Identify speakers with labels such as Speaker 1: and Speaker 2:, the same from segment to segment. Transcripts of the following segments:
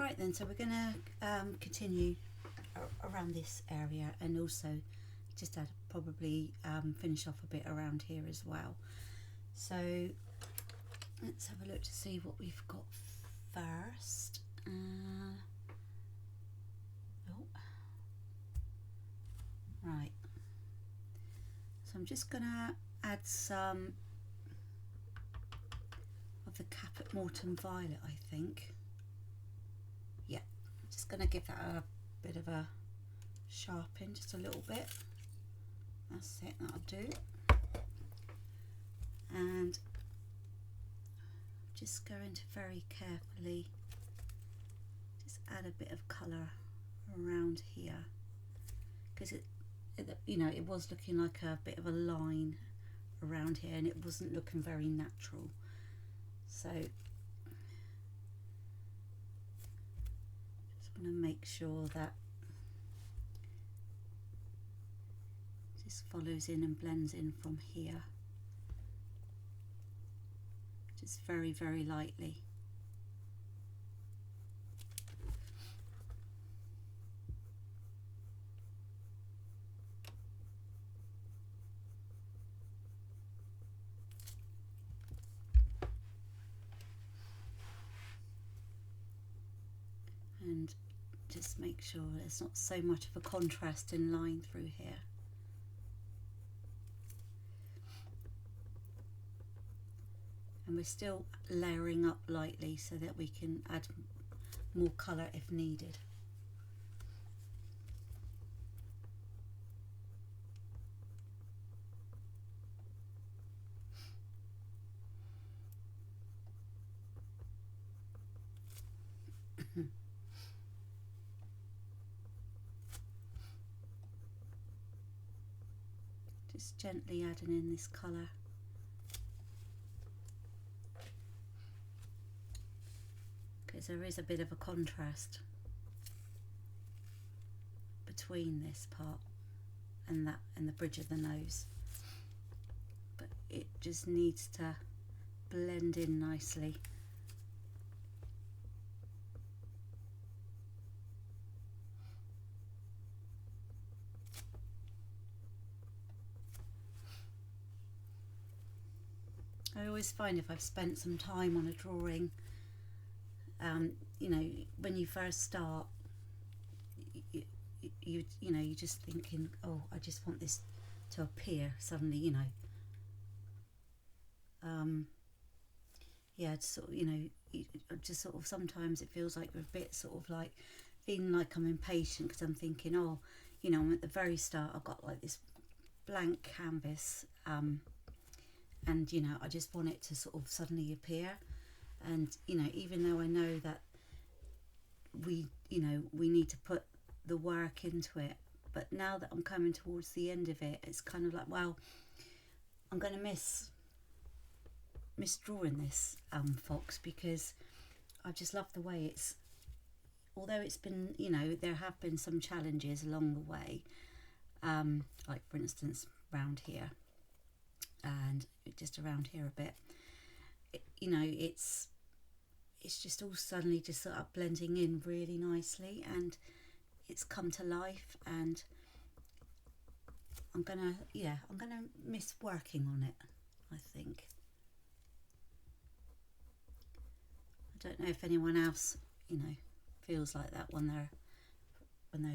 Speaker 1: Right then, so we're going to continue around this area, and also just add, probably finish off a bit around here as well. So let's have a look to see what we've got first. Right, so I'm just going to add some of the Caput Mortuum Violet, I think. Yeah, I'm just going to give that a bit of a sharpen, just a little bit. That's it, that'll do. And just going to very carefully just add a bit of colour around here, because it you know, it was looking like a bit of a line around here and it wasn't looking very natural. So just want to make sure that this follows in and blends in from here, just very, very lightly. And just make sure there's not so much of a contrast in line through here. And we're still layering up lightly so that we can add more colour if needed. Just gently adding in this colour. Because there is a bit of a contrast between this part and that and the bridge of the nose. But it just needs to blend in nicely. I always find if I've spent some time on a drawing, you know, when you first start, you know, you're just thinking, oh, I just want this to appear suddenly, you know. Yeah, it's sort of, you know, just sort of sometimes it feels like we're a bit sort of like feeling like I'm impatient because I'm thinking, oh, you know, I'm at the very start, I've got like this blank canvas, and you know, I just want it to sort of suddenly appear. And you know, even though I know that we need to put the work into it, but now that I'm coming towards the end of it, it's kind of like, well, I'm going to miss drawing this fox, because I just love the way it's, although it's been, you know, there have been some challenges along the way, like for instance around here and just around here a bit, you know, it's just all suddenly just sort of blending in really nicely, and it's come to life, and I'm gonna miss working on it, I think. I don't know if anyone else, you know, feels like that when they're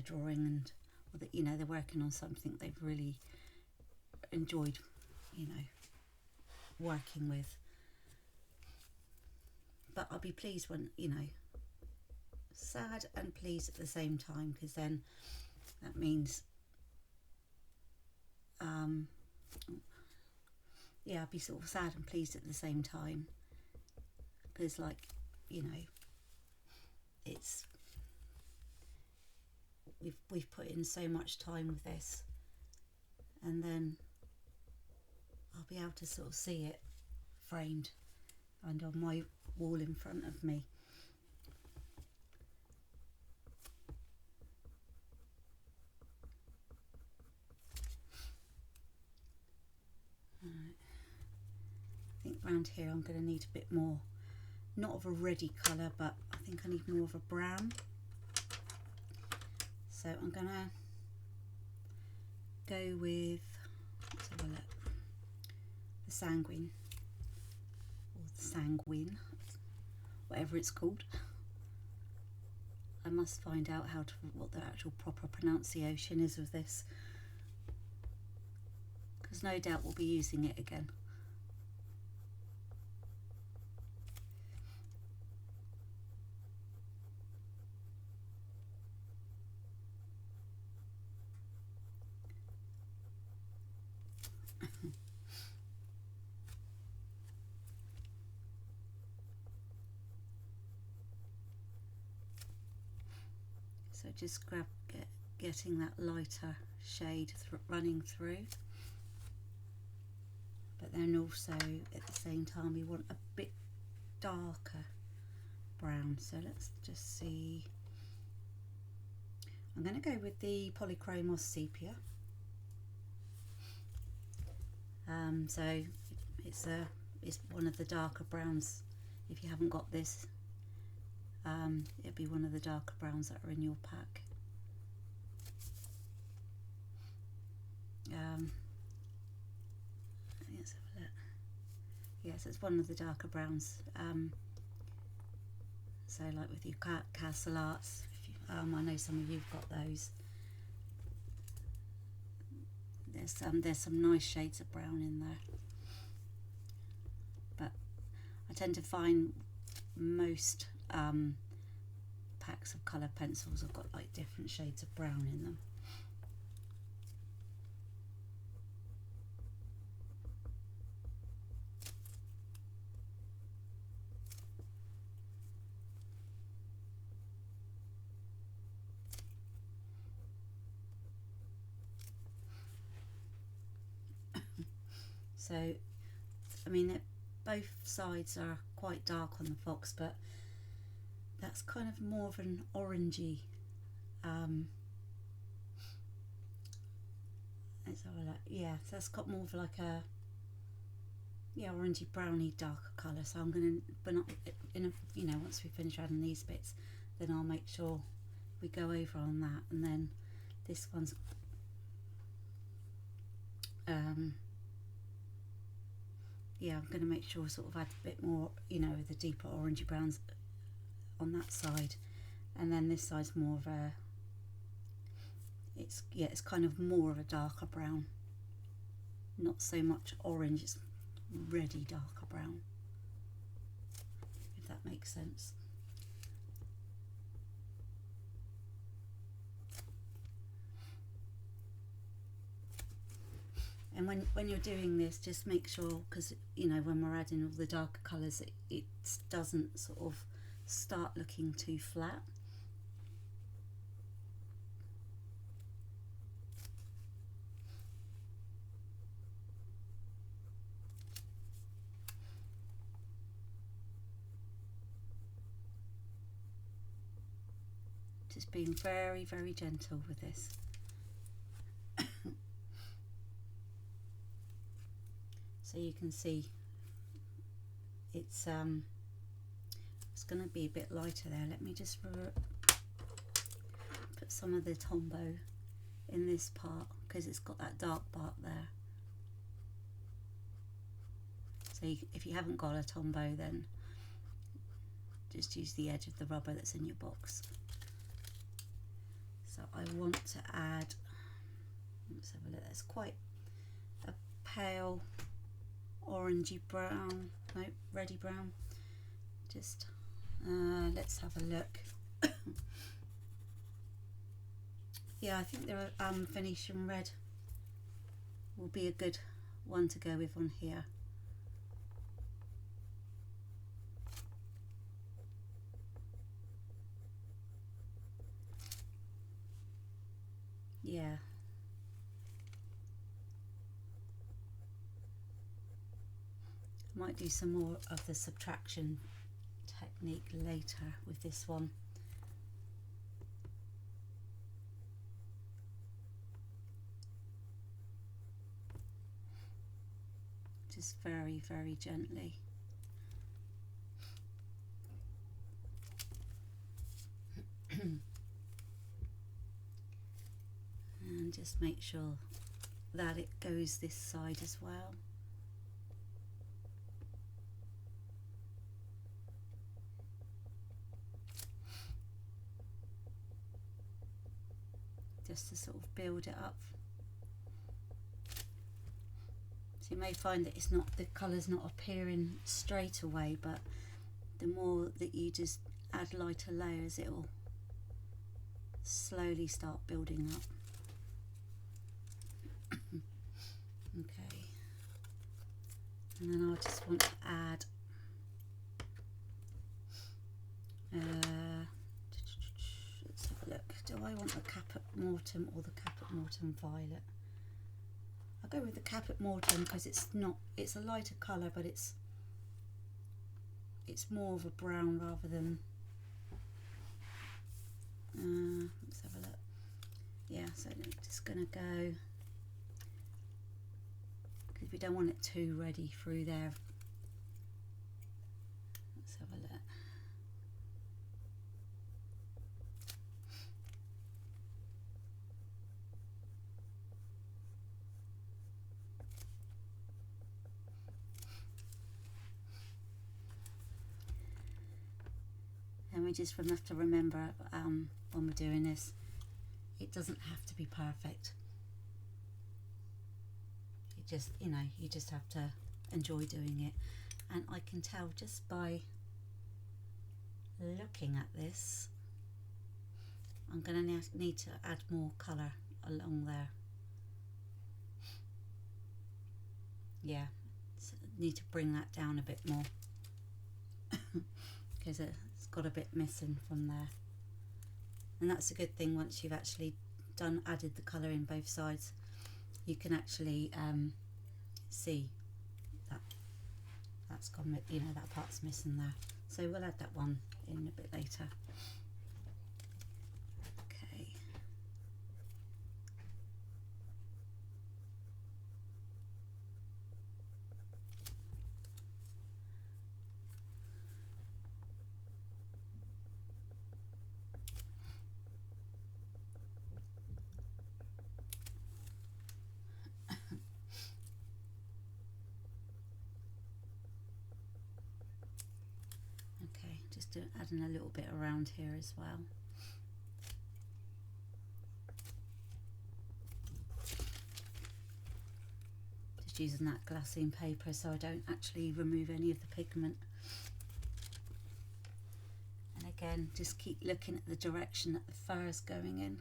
Speaker 1: drawing, and or that, you know, they're working on something they've really enjoyed, you know, working with. But I'll be pleased when, you know, sad and pleased at the same time, because then that means, yeah, I'll be sort of sad and pleased at the same time, because, like, you know, it's, we've put in so much time with this, and then I'll be able to sort of see it framed and on my wall in front of me. Right. I think round here I'm going to need a bit more not of a reddy colour, but I think I need more of a brown. So I'm gonna go with, let's have a look, the sanguine, or the sanguine, whatever it's called. I must find out what the actual proper pronunciation is of this, because no doubt we'll be using it again. So just getting that lighter shade running through, but then also at the same time we want a bit darker brown. So let's just see. I'm going to go with the Polychromos Sepia. So it's one of the darker browns. If you haven't got this, it'll be one of the darker browns that are in your pack. Let's have a look. Yes, it's one of the darker browns. So like with your Castle Arts, I know some of you've got those. There's some nice shades of brown in there, but I tend to find most packs of colour pencils have got like different shades of brown in them. So, I mean, both sides are quite dark on the fox, but that's kind of more of an orangey. Let's have a look. Yeah, so that's got more of like a orangey browny darker colour. So I'm gonna, but not in a, once we finish adding these bits, then I'll make sure we go over on that, and then this one's yeah, I'm going to make sure sort of add a bit more, of the deeper orangey browns on that side, and then this side's more of a, it's kind of more of a darker brown, not so much orange, it's reddy darker brown, if that makes sense. And when you're doing this, just make sure, because when we're adding all the darker colours, it doesn't sort of start looking too flat. Just being very, very gentle with this. So you can see it's going to be a bit lighter there. Let me just put some of the Tombow in this part, because it's got that dark part there. So if you haven't got a Tombow, then just use the edge of the rubber that's in your box. So I want to add, let's have a look, that's quite a pale orangey brown, no, reddy brown. Just let's have a look. Yeah, I think the Venetian red will be a good one to go with on here. Yeah. I might do some more of the subtraction technique later with this one. Just very, very gently. and just make sure that it goes this side as well. Just to sort of build it up. So you may find that the colour's not appearing straight away, but the more that you just add lighter layers, it'll slowly start building up. Okay, and then I'll just want to add let's have a look. Do I want the Caput Mortuum or the Caput Mortuum Violet? I'll go with the Caput Mortuum because it's a lighter colour, but it's more of a brown rather than let's have a look. Yeah, so I'm just gonna go, because we don't want it too ready through there. Let's have a look. And we just have to remember when we're doing this, it doesn't have to be perfect. It just, you just have to enjoy doing it. And I can tell just by looking at this, I'm going to need to add more colour along there. Yeah, so need to bring that down a bit more because it's got a bit missing from there. And that's a good thing, once you've actually added the colour in both sides, you can actually see that that's gone, that part's missing there. So we'll add that one in a bit later. Okay. Just adding a little bit around here as well. Just using that glassine paper so I don't actually remove any of the pigment. And again, just keep looking at the direction that the fur is going in.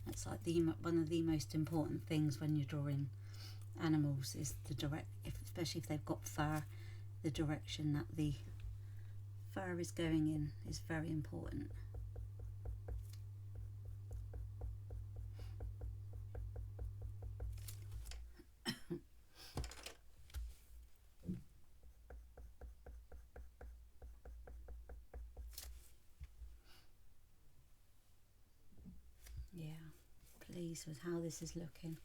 Speaker 1: That's like one of the most important things when you're drawing animals, is especially if they've got fur, the direction that the fur is going in is very important. Yeah, pleased with how this is looking.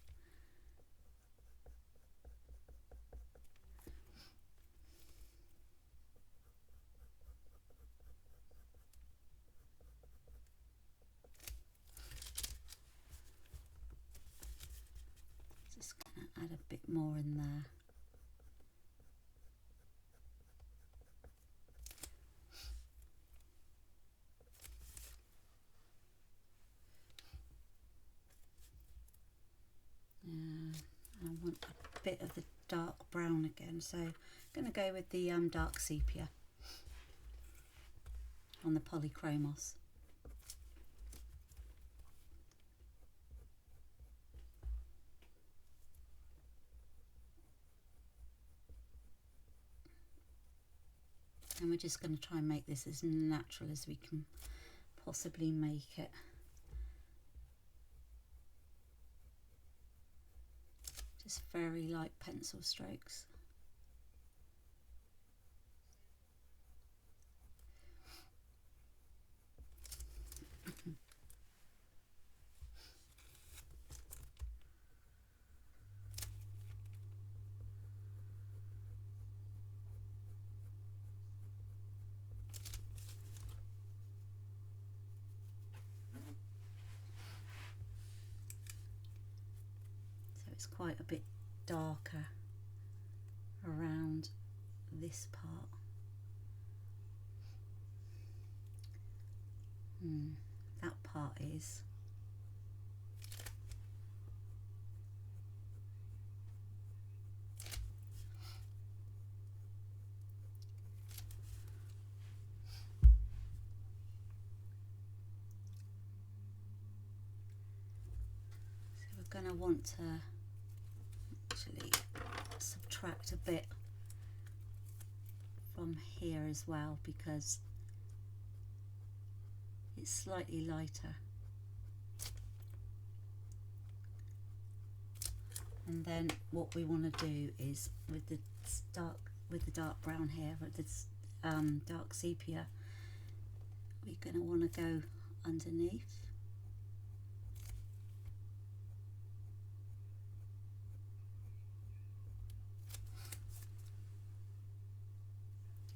Speaker 1: Add a bit more in there. I want a bit of the dark brown again, so I'm going to go with the dark sepia on the Polychromos. And we're just going to try and make this as natural as we can possibly make it. Just very light pencil strokes. it's quite a bit darker around this part. That part is. So we're going to want to actually subtract a bit from here as well, because it's slightly lighter. And then what we want to do is with the dark brown here, with this dark sepia, we're going to want to go underneath.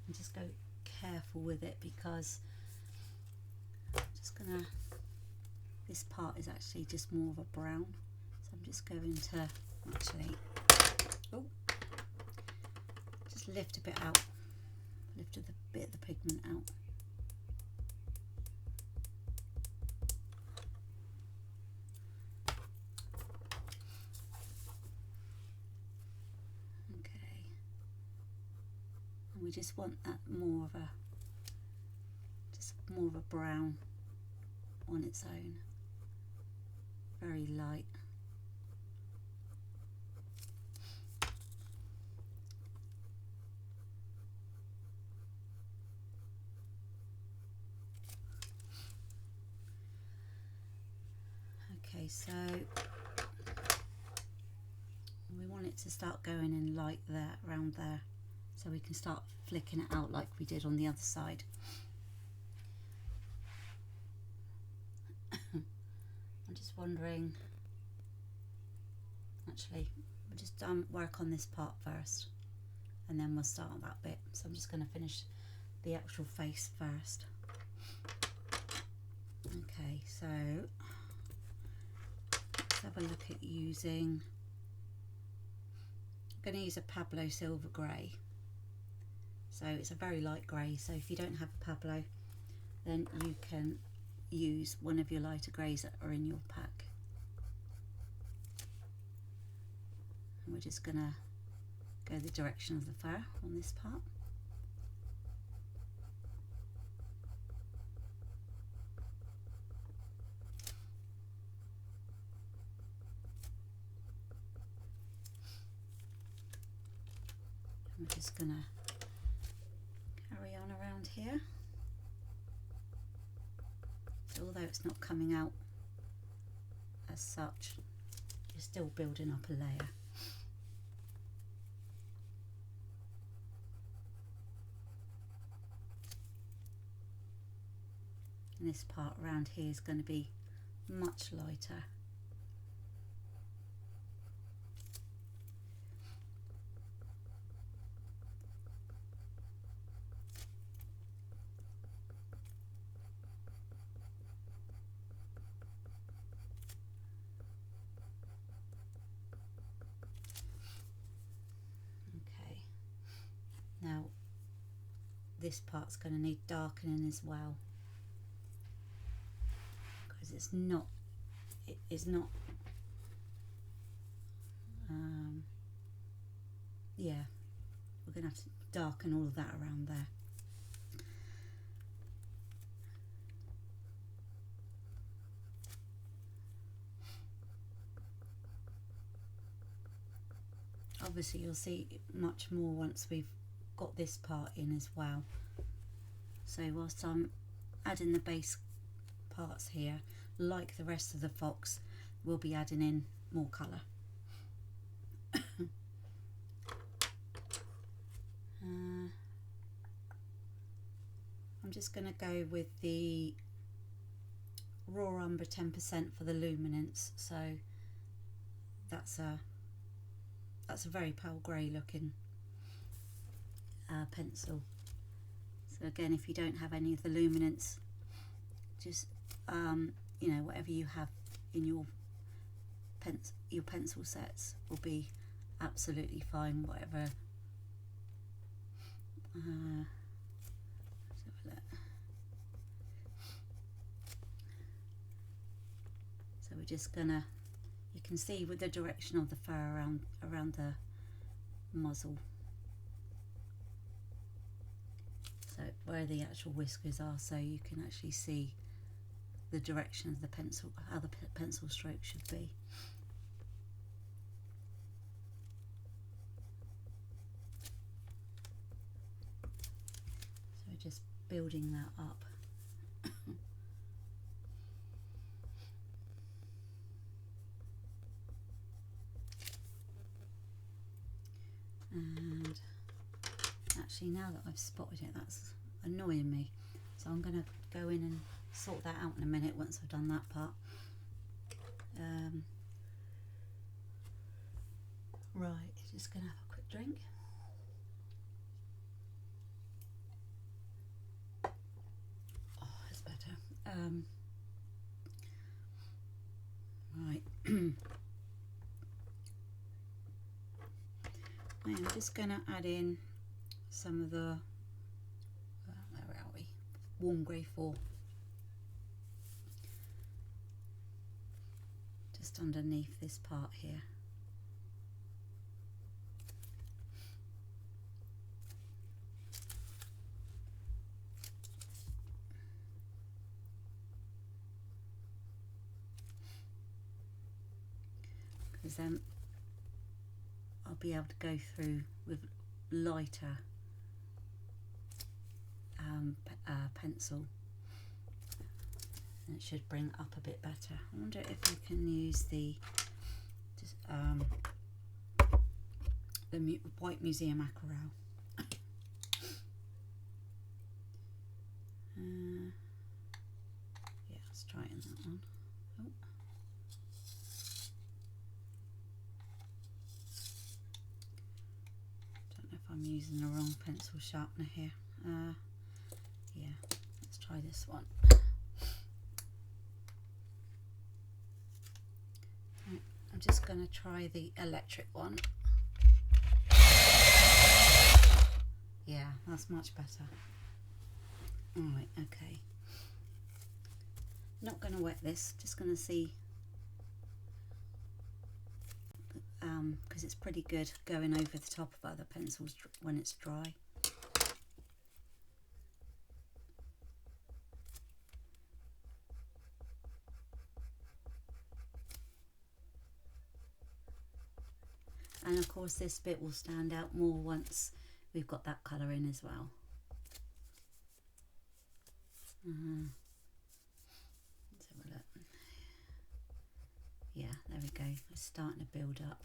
Speaker 1: And just go careful with it, because I'm just gonna, this part is actually just more of a brown, so I'm just going to actually just lift a bit out, lift a bit of the pigment out. We just want that more of a brown on its own, very light. Okay, so we want it to start going in light there, around there, so we can start flicking it out like we did on the other side. I'm just wondering, actually, we'll just work on this part first, and then we'll start on that bit. So I'm just going to finish the actual face first. Okay, so let's have a look at using, I'm going to use a Pablo Silver Grey. So it's a very light grey, so if you don't have a Pablo, then you can use one of your lighter greys that are in your pack. And we're just going to go the direction of the fur on this part. And we're just going to carry on around here. So although it's not coming out as such, you're still building up a layer. And this part around here is going to be much lighter. Now this part's going to need darkening as well, because it's not yeah, we're going to have to darken all of that around there. Obviously you'll see much more once we've got this part in as well. So whilst I'm adding the base parts here, like the rest of the fox, we'll be adding in more colour. I'm just going to go with the raw umber 10% for the luminance. So that's a very pale grey looking pencil. So again, if you don't have any of the luminance, just you know, whatever you have in your your pencil sets will be absolutely fine, whatever. Let's have a look. So we're just gonna, you can see with the direction of the fur around the muzzle, so where the actual whiskers are, so you can actually see the direction of the pencil, how the pencil stroke should be. So we're just building that up. And actually, now that I've spotted it, that's annoying me, so I'm going to go in and sort that out in a minute once I've done that part. Right, just going to have a quick drink. Oh, that's better. Right. I'm just going to add in some of the, where are we? Warm Grey 4. Just underneath this part here. Because then I'll be able to go through with lighter pencil, and it should bring up a bit better. I wonder if we can use the White Museum Aquarelle. Yeah, let's try it in that one. Oh. Don't know if I'm using the wrong pencil sharpener here. Yeah, let's try this one. Right, I'm just going to try the electric one. Yeah, that's much better. Alright, okay. Not going to wet this, just going to see, because it's pretty good going over the top of other pencils when it's dry. And of course this bit will stand out more once we've got that colour in as well. Let's have a look. Yeah, there we go. It's starting to build up.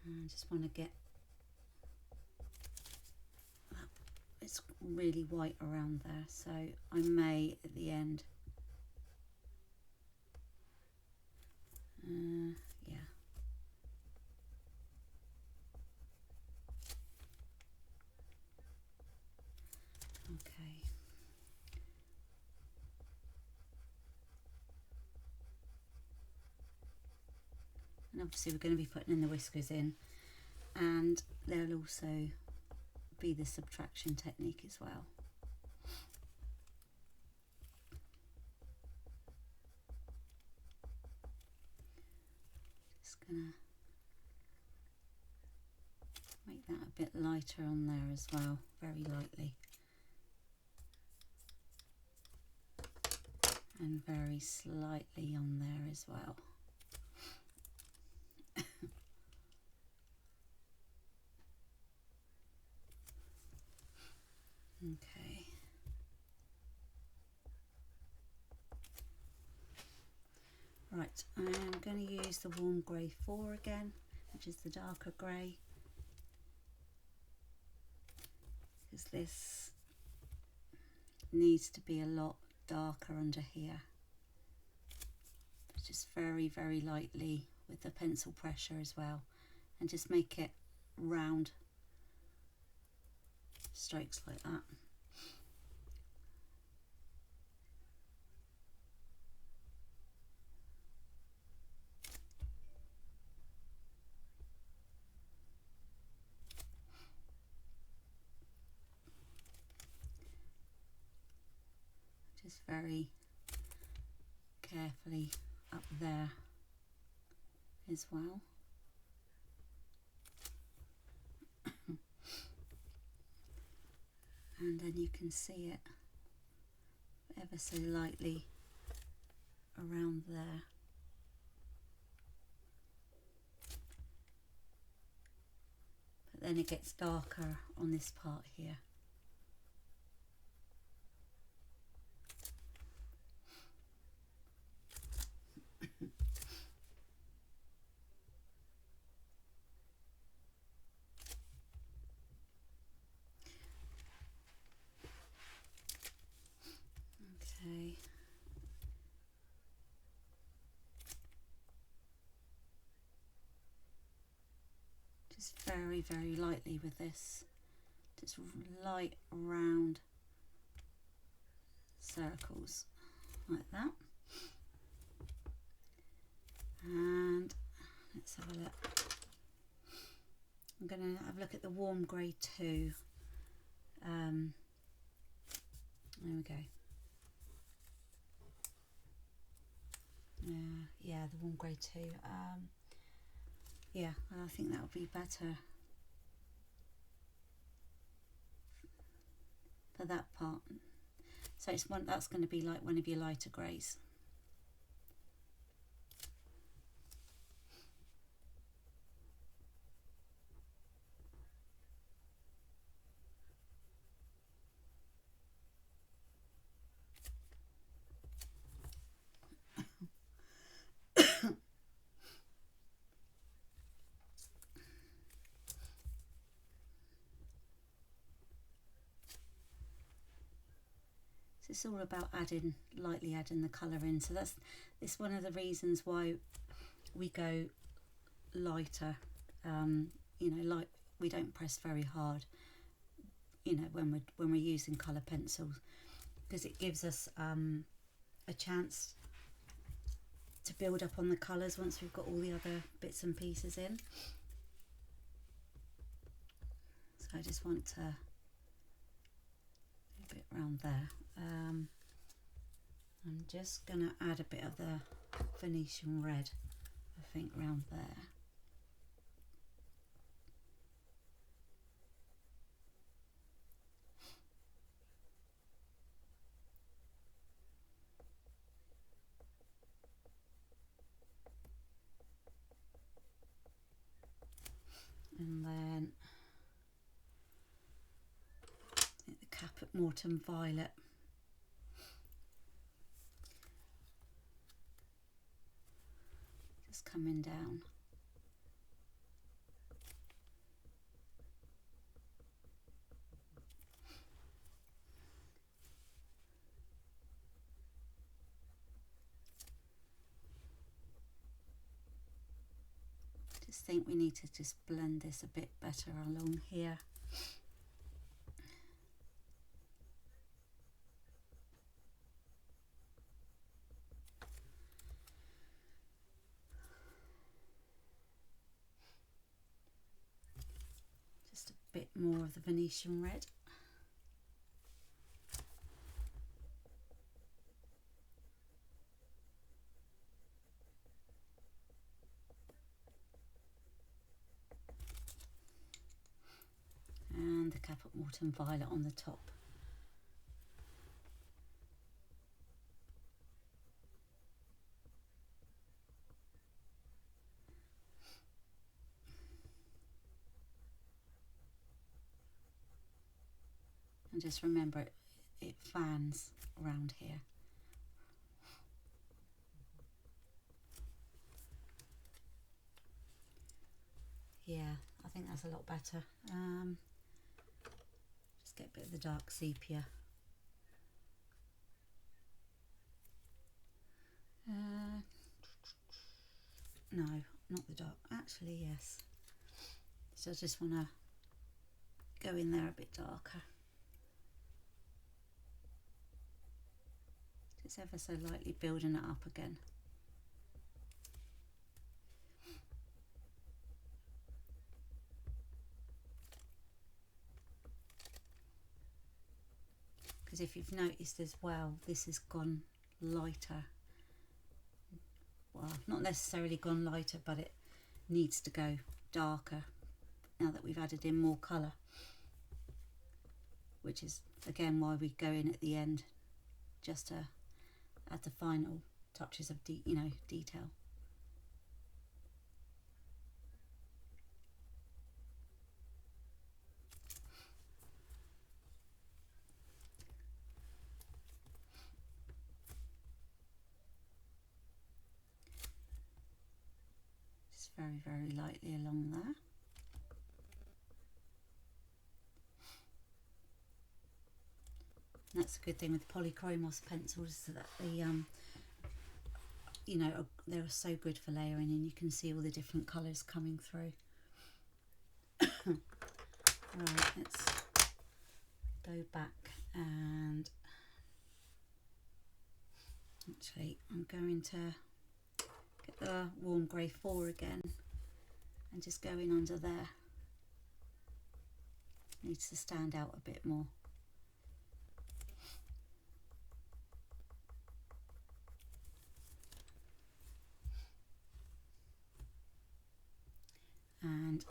Speaker 1: I just want to get that. It's really white around there, so I may at the end. Yeah. Okay. And obviously we're going to be putting in the whiskers in, and there'll also be the subtraction technique as well. Just gonna make that a bit lighter on there as well, very lightly, and very slightly on there as well. Okay. Right, I'm going to use the Warm Grey 4 again, which is the darker grey, because this needs to be a lot darker under here. Just very, very lightly with the pencil pressure as well, and just make it round. strokes like that. Just very carefully up there as well. And then you can see it ever so lightly around there. But then it gets darker on this part here. Okay. Just very, very lightly with this. Just light round circles like that. And let's have a look. I'm going to have a look at the warm grey 2. There we go. Yeah, the warm grey 2. Yeah, I think that would be better for that part. So it's one that's going to be like one of your lighter greys. So it's all about lightly adding the colour in. So it's one of the reasons why we go lighter. You know, like we don't press very hard. You know, when we're using colour pencils, because it gives us a chance to build up on the colours once we've got all the other bits and pieces in. So I just want to a bit around there. I'm just going to add a bit of the Venetian red, I think, around there. And then the Caput Mortuum violet. Just coming down. Just think we need to just blend this a bit better along here. Just a bit more of the Venetian red. And the Caput Mortuum violet on the top. And just remember it fans around here. Yeah, I think that's a lot better. Just get a bit of the dark sepia. No, not the dark. Actually, yes. So I just want to go in there a bit darker. Just ever so lightly building it up again. Because if you've noticed as well, this has gone lighter. Well, not necessarily gone lighter, but it needs to go darker now that we've added in more colour, which is again why we go in at the end just to add the final touches of detail. Just very, very lightly along there. And that's a good thing with Polychromos pencils, that they they're so good for layering, and you can see all the different colours coming through. Right, let's go back, and actually I'm going to get the warm grey 4 again and just go in under there. Needs to stand out a bit more. And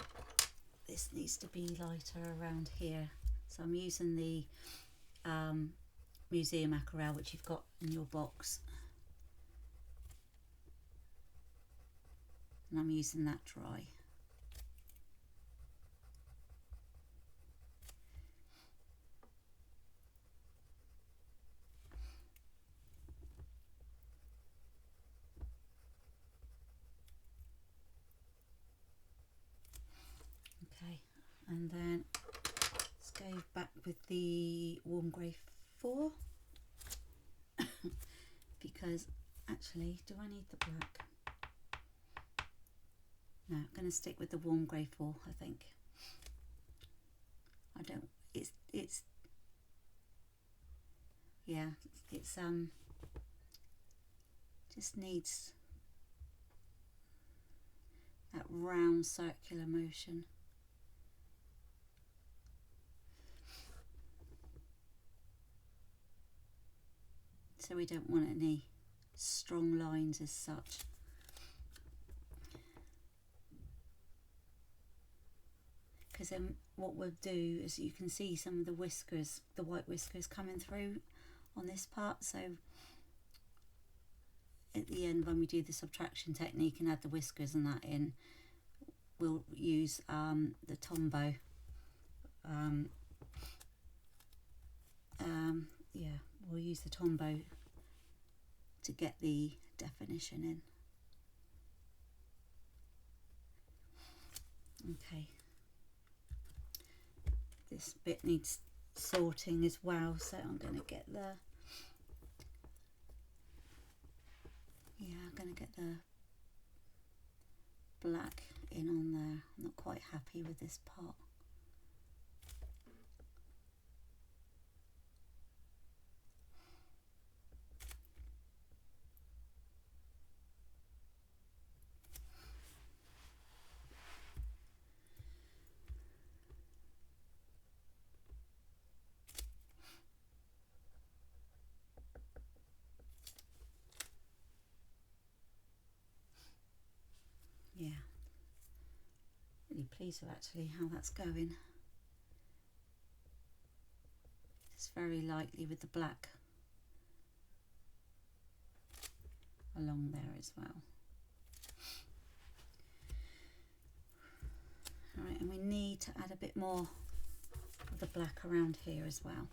Speaker 1: this needs to be lighter around here, so I'm using the Museum Aquarelle, which you've got in your box, and I'm using that dry. Okay, and then let's go back with the warm grey 4 because actually, do I need the black? No, I'm going to stick with the warm grey 4, I think. I don't, it's yeah, it's just needs that round circular motion. So we don't want any strong lines as such. Because then what we'll do is, you can see some of the whiskers, the white whiskers coming through on this part. So at the end, when we do the subtraction technique and add the whiskers and that in, we'll use the Tombow. Yeah, we'll use the Tombow to get the definition in. Okay, this bit needs sorting as well, so I'm going to get the black in on there. I'm not quite happy with this part. Yeah, really pleased with actually how that's going. Just very lightly with the black along there as well. Alright, and we need to add a bit more of the black around here as well.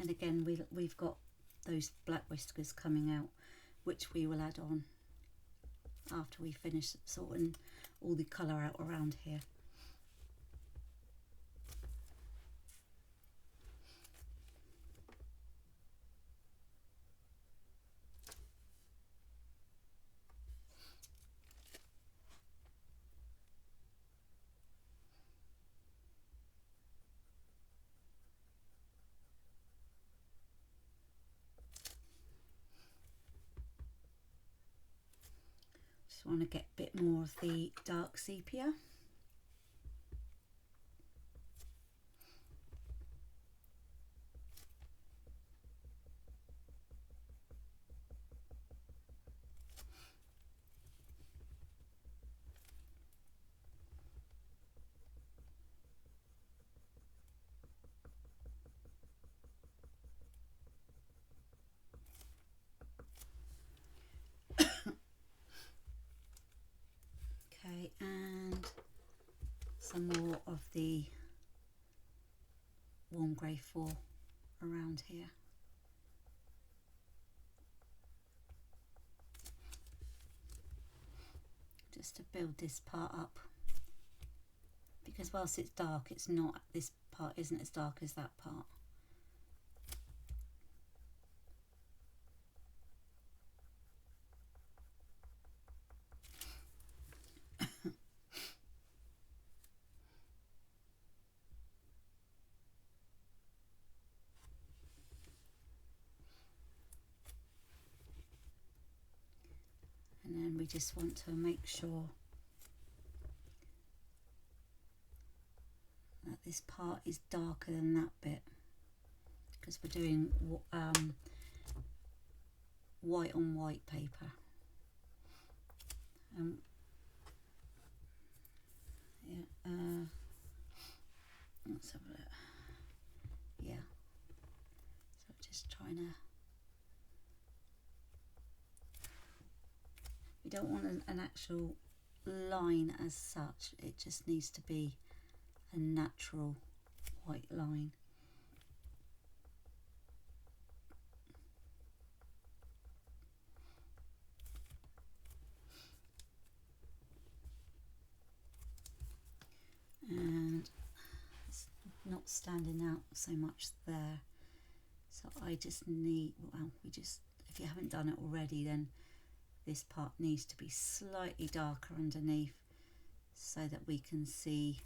Speaker 1: And again, we've got those black whiskers coming out, which we will add on after we finish sorting all the colour out around here. want to get a bit more of the dark sepia. Okay, and some more of the warm grey 4 around here. Just to build this part up, because whilst it's dark, it's not, this part isn't as dark as that part. And then we just want to make sure that this part is darker than that bit, because we're doing white on white paper. Yeah, let's have a look. Yeah, so just trying to, we don't want an actual line as such, it just needs to be a natural white line. And it's not standing out so much there, so I just need, well, if you haven't done it already, then this part needs to be slightly darker underneath so that we can see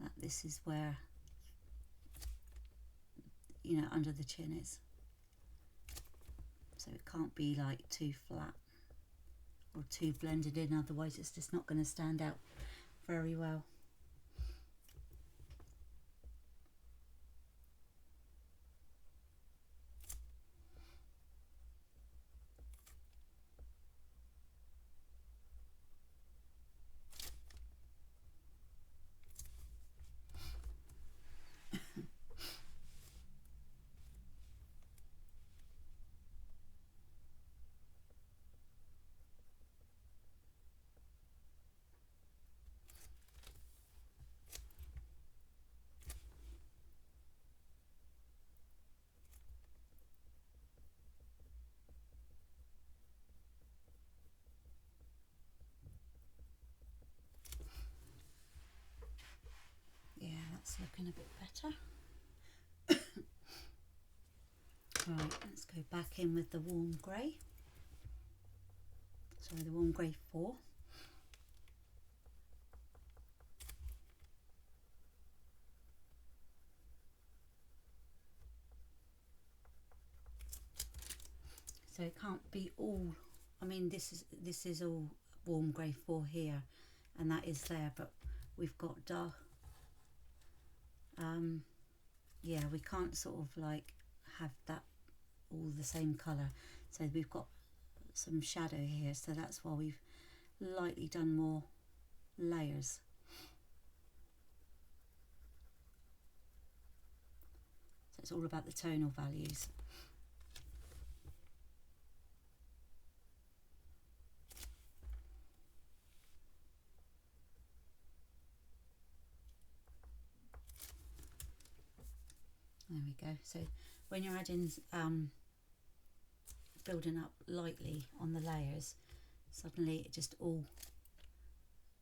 Speaker 1: that this is where, you know, under the chin is, so it can't be like too flat or too blended in, otherwise it's just not going to stand out very well. That's looking a bit better. Right, let's go back in with the warm grey. Sorry, the warm grey 4. So it can't be all, I mean this is all warm grey 4 here, and that is there, but we've got dark, yeah, we can't sort of like have that all the same colour, so we've got some shadow here, so that's why we've lightly done more layers. So it's all about the tonal values. There we go. So when you're adding, building up lightly on the layers, suddenly it just all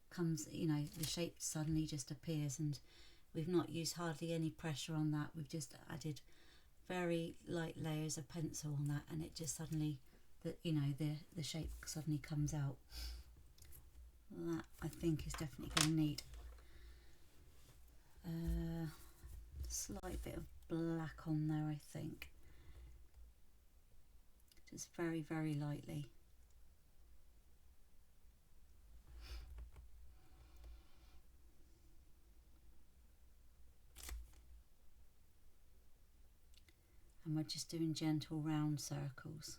Speaker 1: comes, you know, the shape suddenly just appears, and we've not used hardly any pressure on that. We've just added very light layers of pencil on that, and it just suddenly, you know, the shape suddenly comes out. That I think is definitely going to need a slight bit of black on there, I think. just very, very lightly. And we're just doing gentle round circles.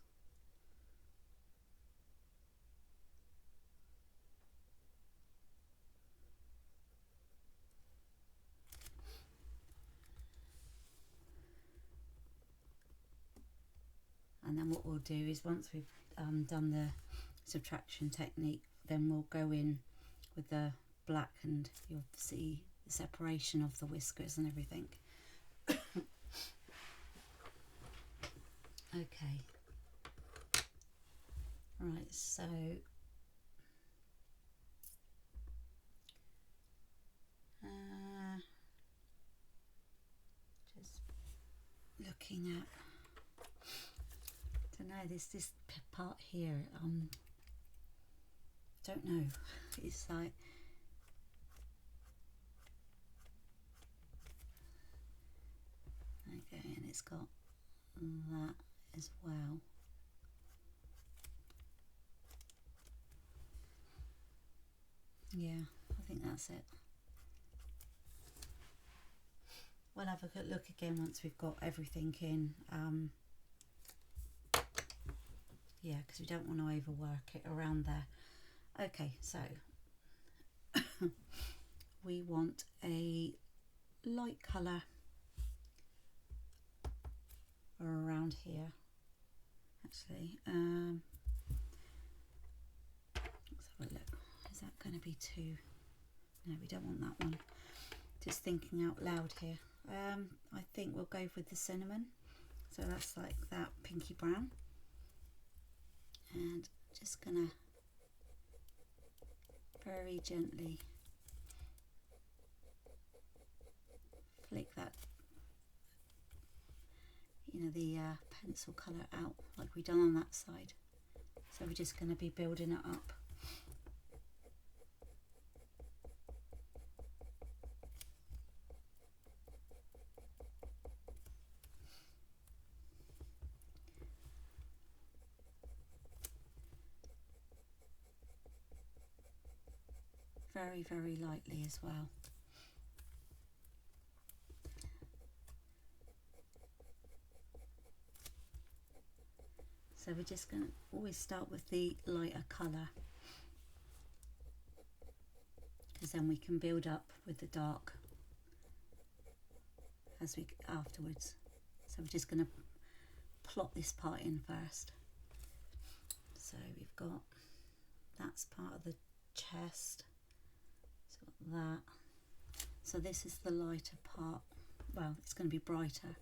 Speaker 1: And then what we'll do is once we've done the subtraction technique, then we'll go in with the black and you'll see the separation of the whiskers and everything. Okay. Right, so just looking at, I don't know, this part here, don't know, it's like, okay, and it's got that as well. Yeah, I think that's it. We'll have a good look again once we've got everything in. Yeah, because we don't want to overwork it around there. Okay, so we want a light colour around here. Actually, let's have a look. Is that going to be too? No, we don't want that one. Just thinking out loud here. I think we'll go with the cinnamon. So that's like that pinky brown. And just gonna very gently flick that, you know, the pencil colour out like we done on that side. So we're just going to be building it up. Very, very lightly as well. So we're just going to always start with the lighter colour, because then we can build up with the dark as we afterwards. So we're just going to plot this part in first. So we've got, that's part of the chest. So that. So this is the lighter part. Well, it's going to be brighter.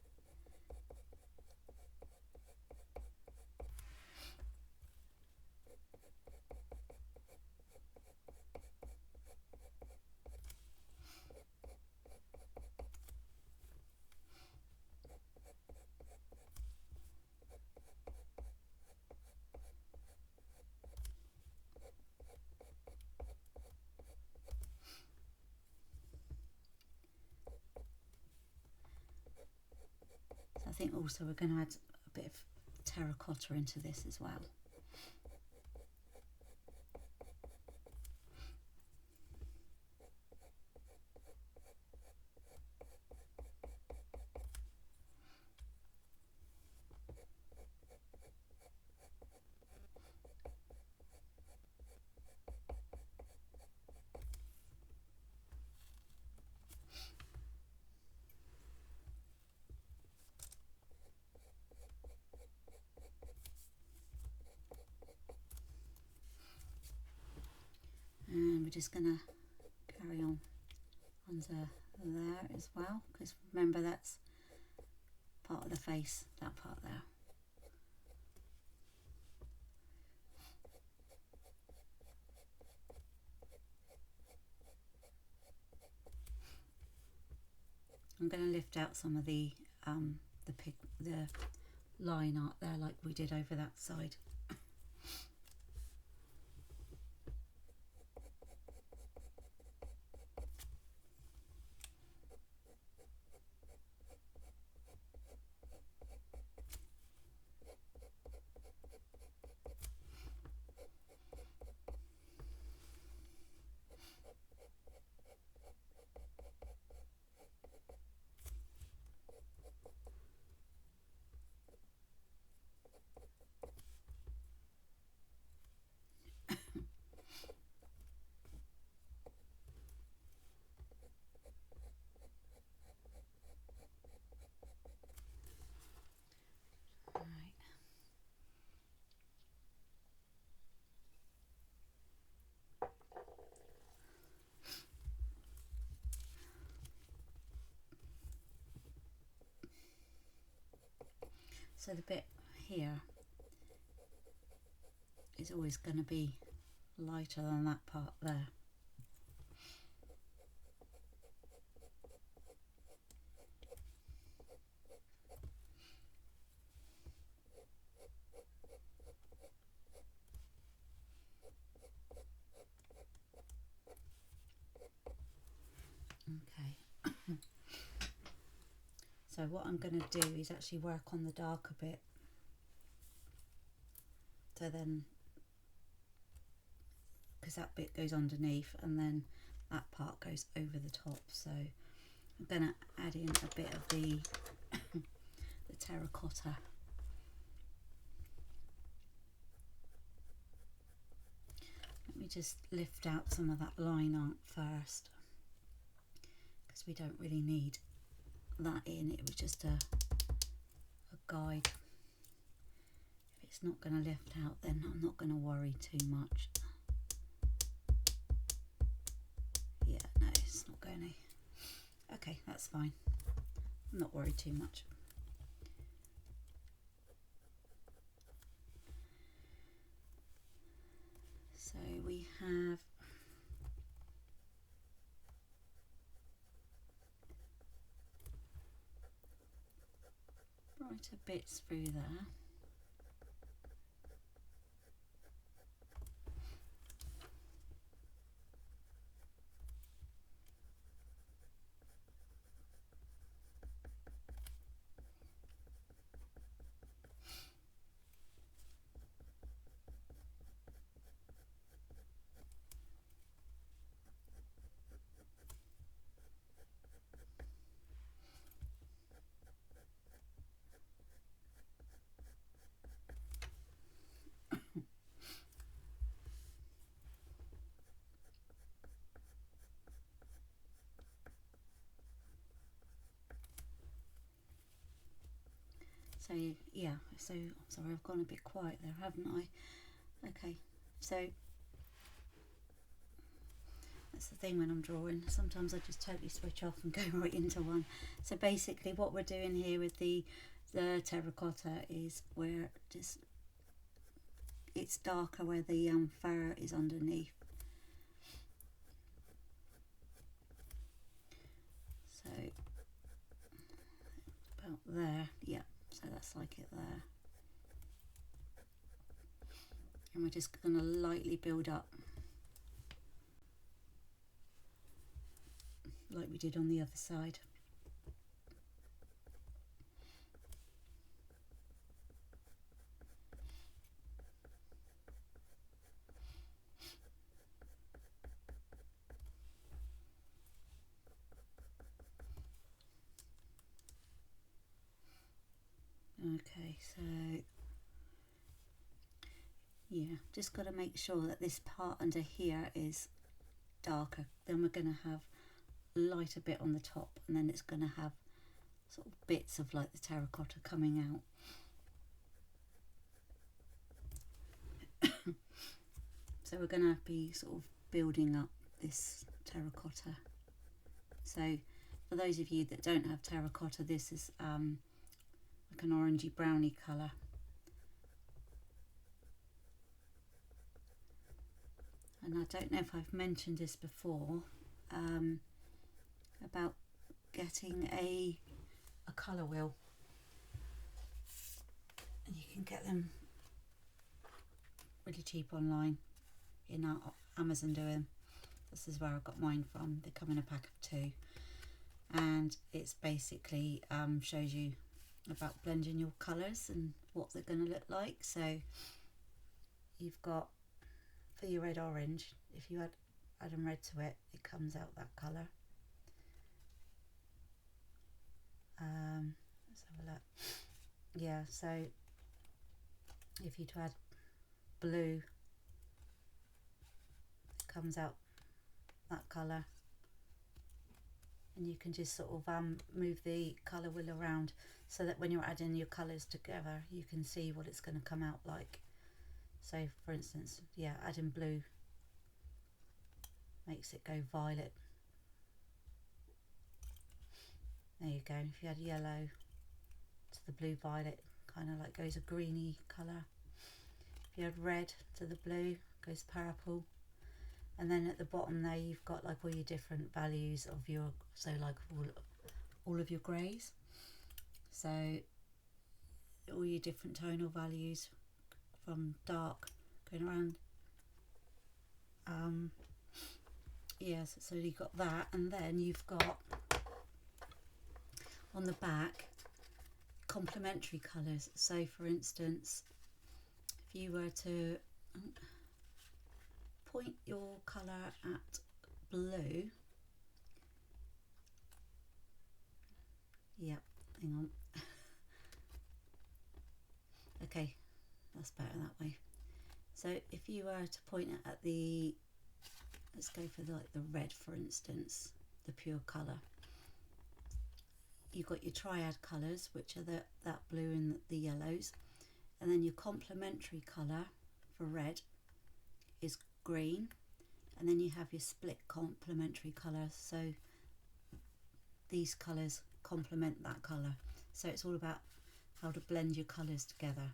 Speaker 1: I think also we're going to add a bit of terracotta into this as well. And we're just going to carry on under there as well, because remember that's part of the face, that part there. I'm going to lift out some of the line art there like we did over that side. So the bit here is always going to be lighter than that part there. Okay. So what I'm going to do is actually work on the darker bit. So then, because that bit goes underneath and then that part goes over the top. So I'm going to add in a bit of the, the terracotta. Let me just lift out some of that line art first, because we don't really need that in. It was just a guide. If it's not going to lift out, then I'm not going to worry too much. Yeah, no, it's not going to. Okay, that's fine. I'm not worried too much. So we have brighter bits through there. So yeah, so sorry, I've gone a bit quiet there, haven't I? Okay, so that's the thing when I'm drawing. Sometimes I just totally switch off and go right into one. So basically what we're doing here with the terracotta is we're just, it's darker where the fur is underneath. So about there, yeah, so that's like it there. And we're just going to lightly build up like we did on the other side. Okay, so yeah, just got to make sure that this part under here is darker. Then we're going to have a lighter bit on the top, and then it's going to have sort of bits of like the terracotta coming out. So we're going to be sort of building up this terracotta. So for those of you that don't have terracotta, this is like an orangey browny colour. And I don't know if I've mentioned this before, about getting a colour wheel. And you can get them really cheap online in Amazon doing. This is where I got mine from. They come in a pack of 2. And it's basically shows you about blending your colours and what they're going to look like. So you've got, for your red orange, if you add Adam red to it, it comes out that colour. Let's have a look. Yeah, so if you add blue, it comes out that colour. And you can just sort of move the colour wheel around so that when you're adding your colours together, you can see what it's going to come out like. So for instance, yeah, adding blue makes it go violet. There you go. If you add yellow to the blue violet, kind of like goes a greeny colour. If you add red to the blue, goes purple. And then at the bottom there you've got like all your different values of your, so like all of your greys. So all your different tonal values from dark going around. Yes, so you've got that, and then you've got on the back complementary colours. So for instance, if you were to point your colour at blue, yep, hang on, okay, that's better that way. So if you were to point it at the, let's go for like the red for instance, the pure colour. You've got your triad colours, which are that blue and the yellows, and then your complementary colour for red is green, and then you have your split complementary colour, so these colours complement that colour. So it's all about how to blend your colours together.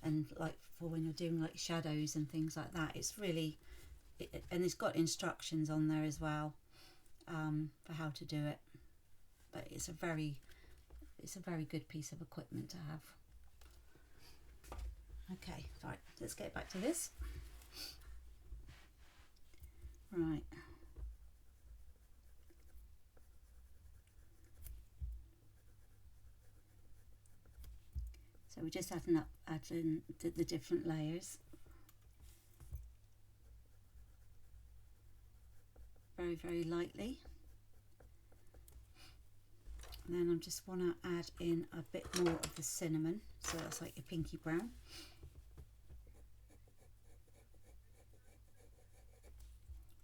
Speaker 1: And like for when you're doing like shadows and things like that, it's really, and it's got instructions on there as well for how to do it. But it's a very good piece of equipment to have. Okay, right, let's get back to this. Right. So we're just adding the different layers. Very, very lightly. And then I just want to add in a bit more of the cinnamon, so that's like your pinky brown.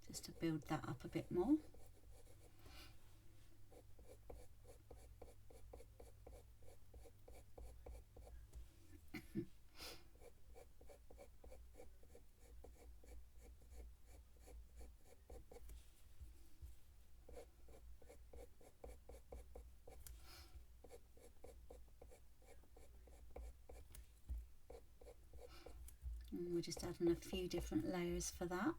Speaker 1: Just to build that up a bit more. And we're just adding a few different layers for that.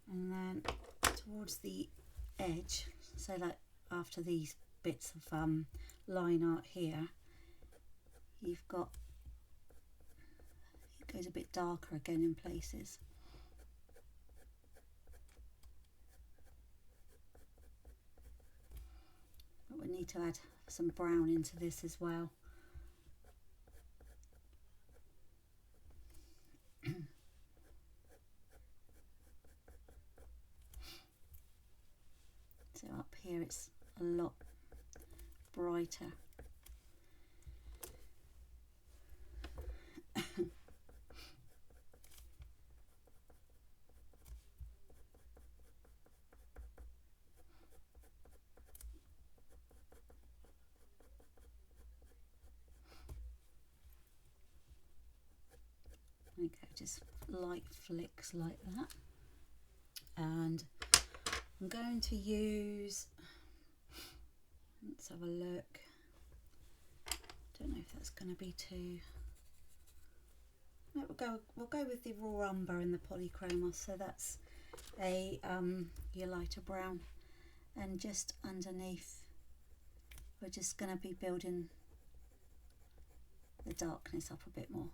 Speaker 1: And then towards the edge, so like after these bits of line art here, you've got, it goes a bit darker again in places. But we need to add some brown into this as well. So up here it's a lot brighter. Okay, just light flicks like that. And I'm going to use, let's have a look, don't know if that's going to be too, no, we'll go with the raw umber and the polychromos, so that's a your lighter brown, and just underneath we're just going to be building the darkness up a bit more.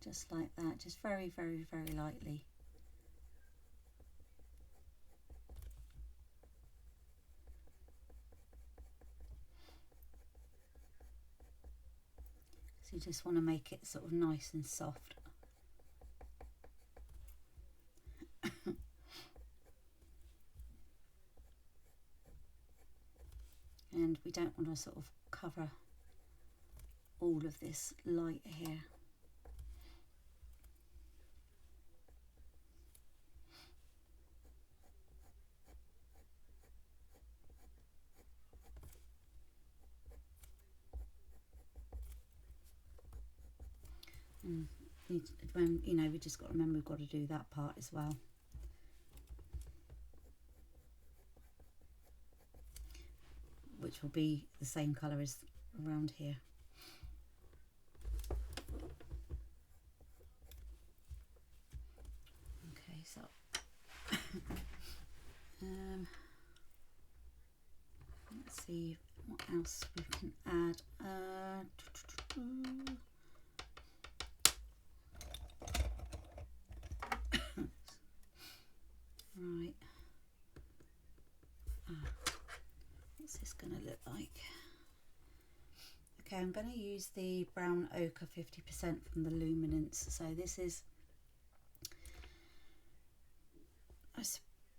Speaker 1: Just like that, just very, very, very lightly. So you just want to make it sort of nice and soft. And we don't want to sort of cover all of this light here. And when, you know, we just got to remember we've got to do that part as well. Which will be the same colour as around here. Okay, so let's see what else we can add. Right. What's this going to look like? Okay, I'm going to use the brown ochre 50% from the Luminance. So this is,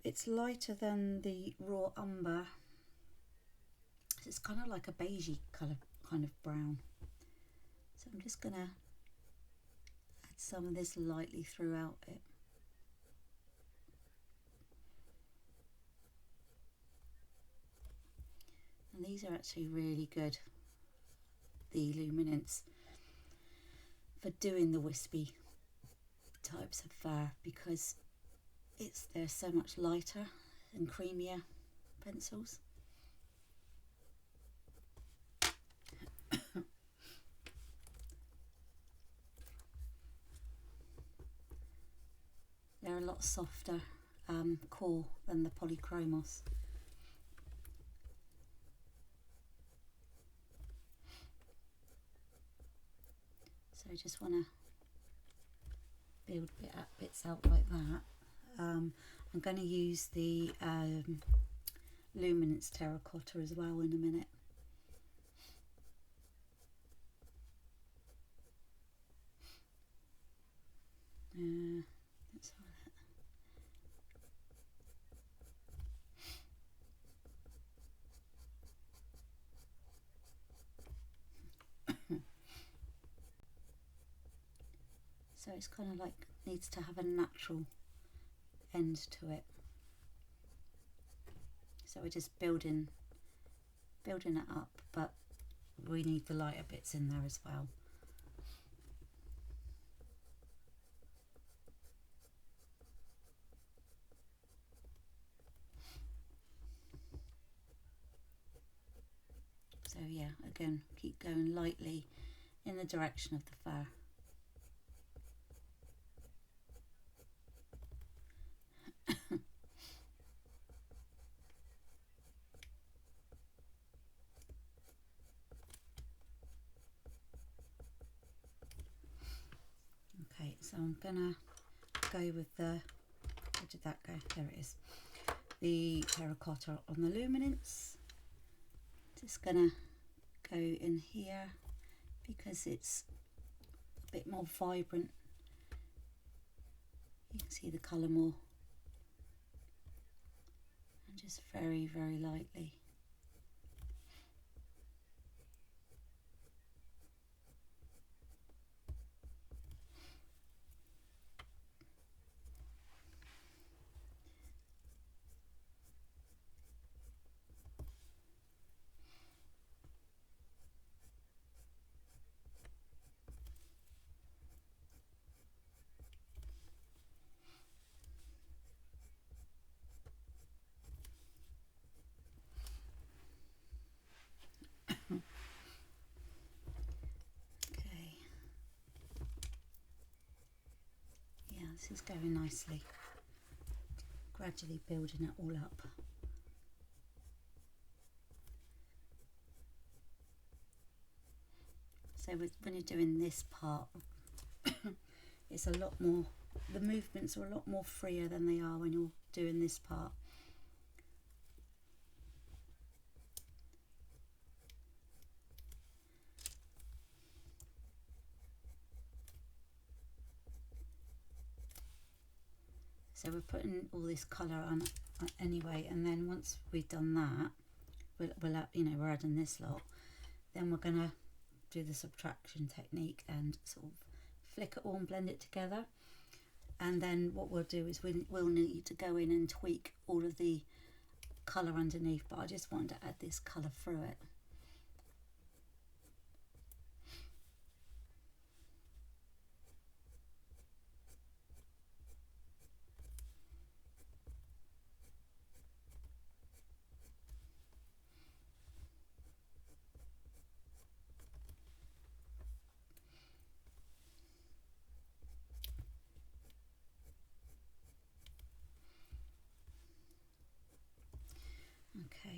Speaker 1: it's lighter than the raw umber. It's kind of like a beigey colour, kind of brown. So I'm just going to add some of this lightly throughout it. And these are actually really good, the Luminance, for doing the wispy types of fur, because they're so much lighter and creamier pencils. They're a lot softer core than the Polychromos. So I just want to build bits out like that. I'm going to use the Luminance terracotta as well in a minute. Let's have that. So it's kind of like needs to have a natural end to it. So we're just building it up, but we need the lighter bits in there as well. So yeah, again, keep going lightly in the direction of the fur. Okay, so I'm gonna go with the, where did that go? There it is. The terracotta on the Luminance. Just gonna go in here because it's a bit more vibrant. You can see the colour more. And just very, very lightly. This is going nicely, gradually building it all up. So when you're doing this part, it's a lot more, the movements are a lot more freer than they are when you're doing this part. So we're putting all this colour on anyway, and then once we've done that, we're adding this lot. Then we're gonna do the subtraction technique and sort of flick it all and blend it together. And then what we'll do is we'll need to go in and tweak all of the colour underneath. But I just wanted to add this colour through it.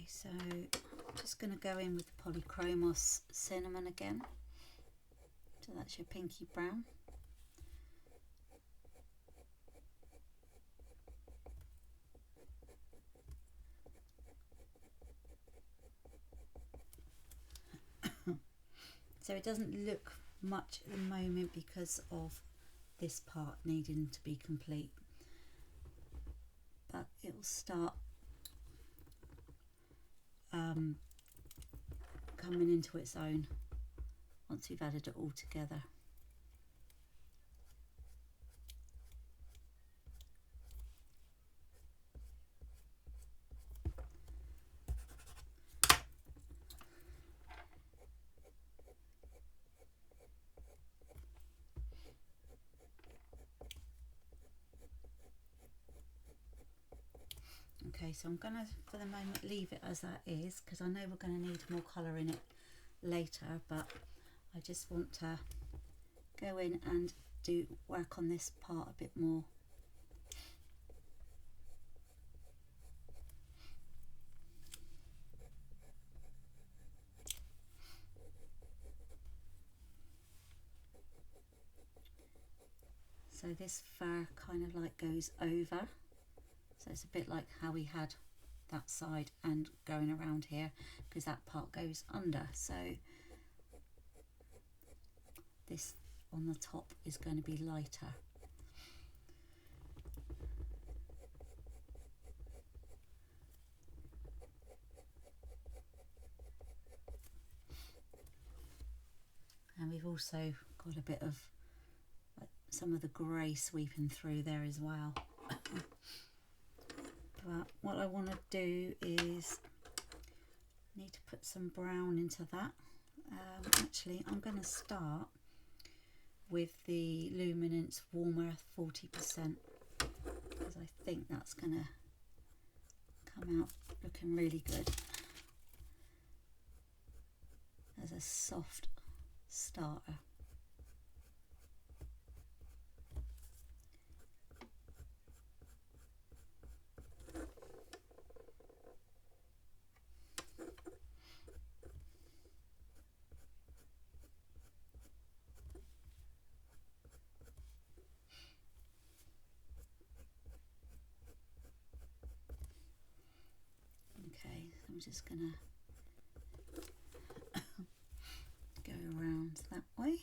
Speaker 1: Okay, so just going to go in with the Polychromos Cinnamon again. So that's your pinky brown. So it doesn't look much at the moment because of this part needing to be complete, but it will start coming into its own once we've added it all together. Okay, so I'm going to, for the moment, leave it as that is, because I know we're going to need more colour in it later, but I just want to go in and work on this part a bit more. So this fur kind of like goes over. So it's a bit like how we had that side and going around here, because that part goes under. So this on the top is going to be lighter. And we've also got a bit of some of the grey sweeping through there as well. But what I want to do is need to put some brown into that. Actually, I'm going to start with the Luminance Warm Earth 40%, because I think that's going to come out looking really good as a soft starter. Okay, so I'm just going to go around that way.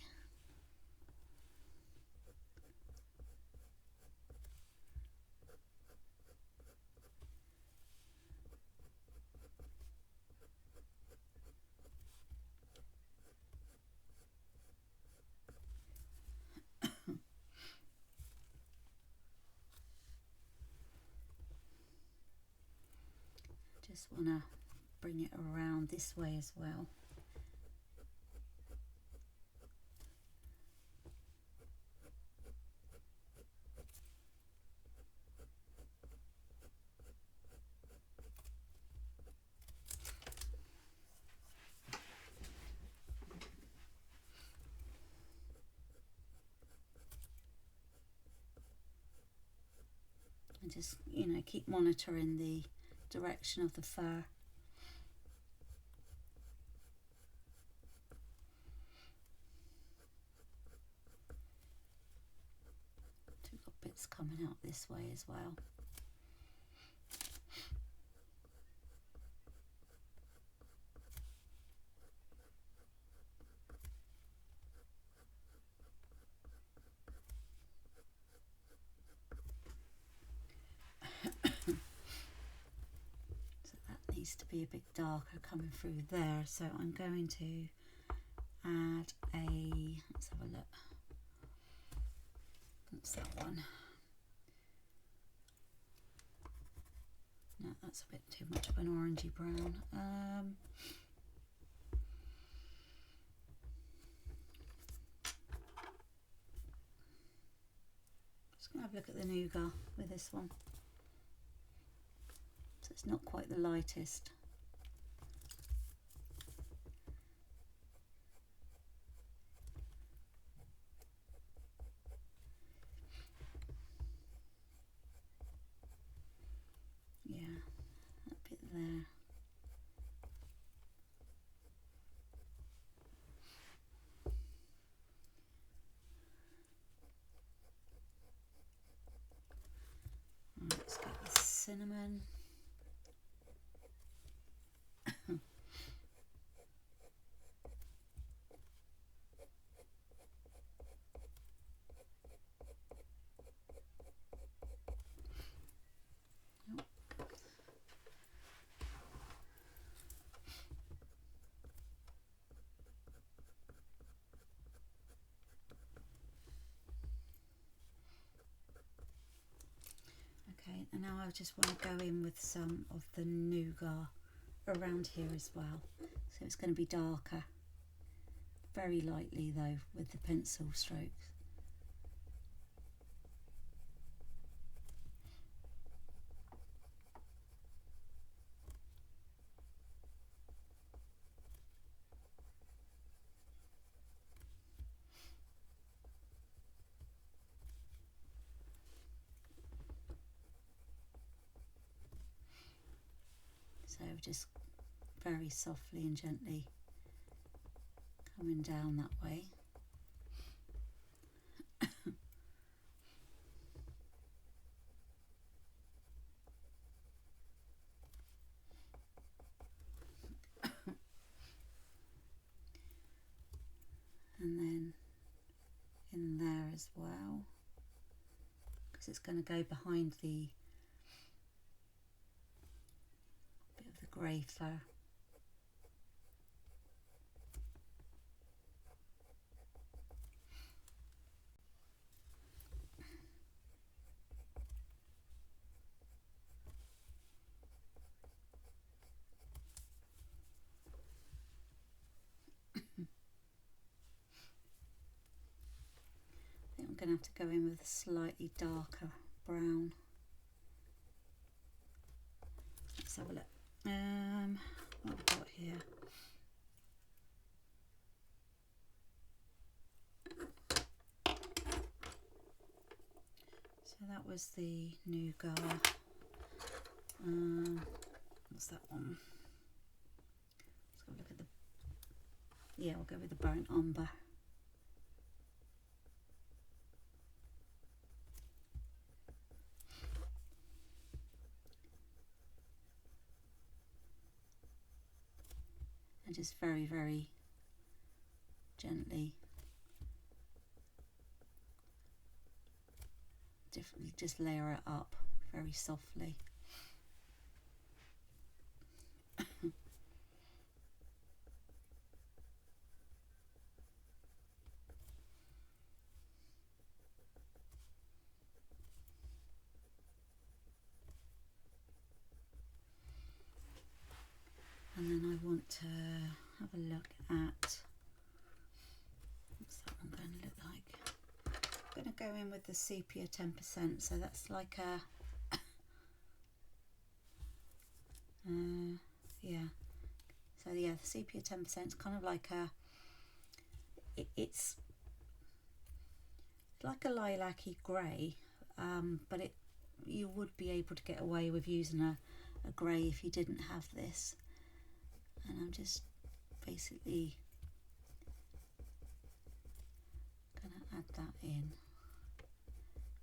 Speaker 1: Just want to bring it around this way as well. And just, you know, keep monitoring the direction of the fur. So we've got bits coming out this way as well. Needs to be a bit darker coming through there, so I'm going to add a, let's have a look, what's that one? No, that's a bit too much of an orangey brown. Just going to have a look at the nougat with this one. So it's not quite the lightest. Yeah, that bit there. cinnamon. Okay, and now I just want to go in with some of the nougat around here as well. So it's going to be darker, very lightly though, with the pencil strokes. So just very softly and gently coming down that way. And then in there as well, because it's going to go behind the bit of the grey fur. I'm going to have to go in with a slightly darker brown. Let's have a look. What have we got here? So that was the nougat. What's that one? Let's have a look at the. Yeah, we'll go with the burnt umber. And just very, very gently, just layer it up very softly. And then I want to have a look at, what's that one going to look like? I'm going to go in with the sepia 10%, so that's like a, yeah, so yeah, the sepia 10% is kind of like a, it's like a lilac-y grey, but you would be able to get away with using a grey if you didn't have this. And I'm just basically going to add that in.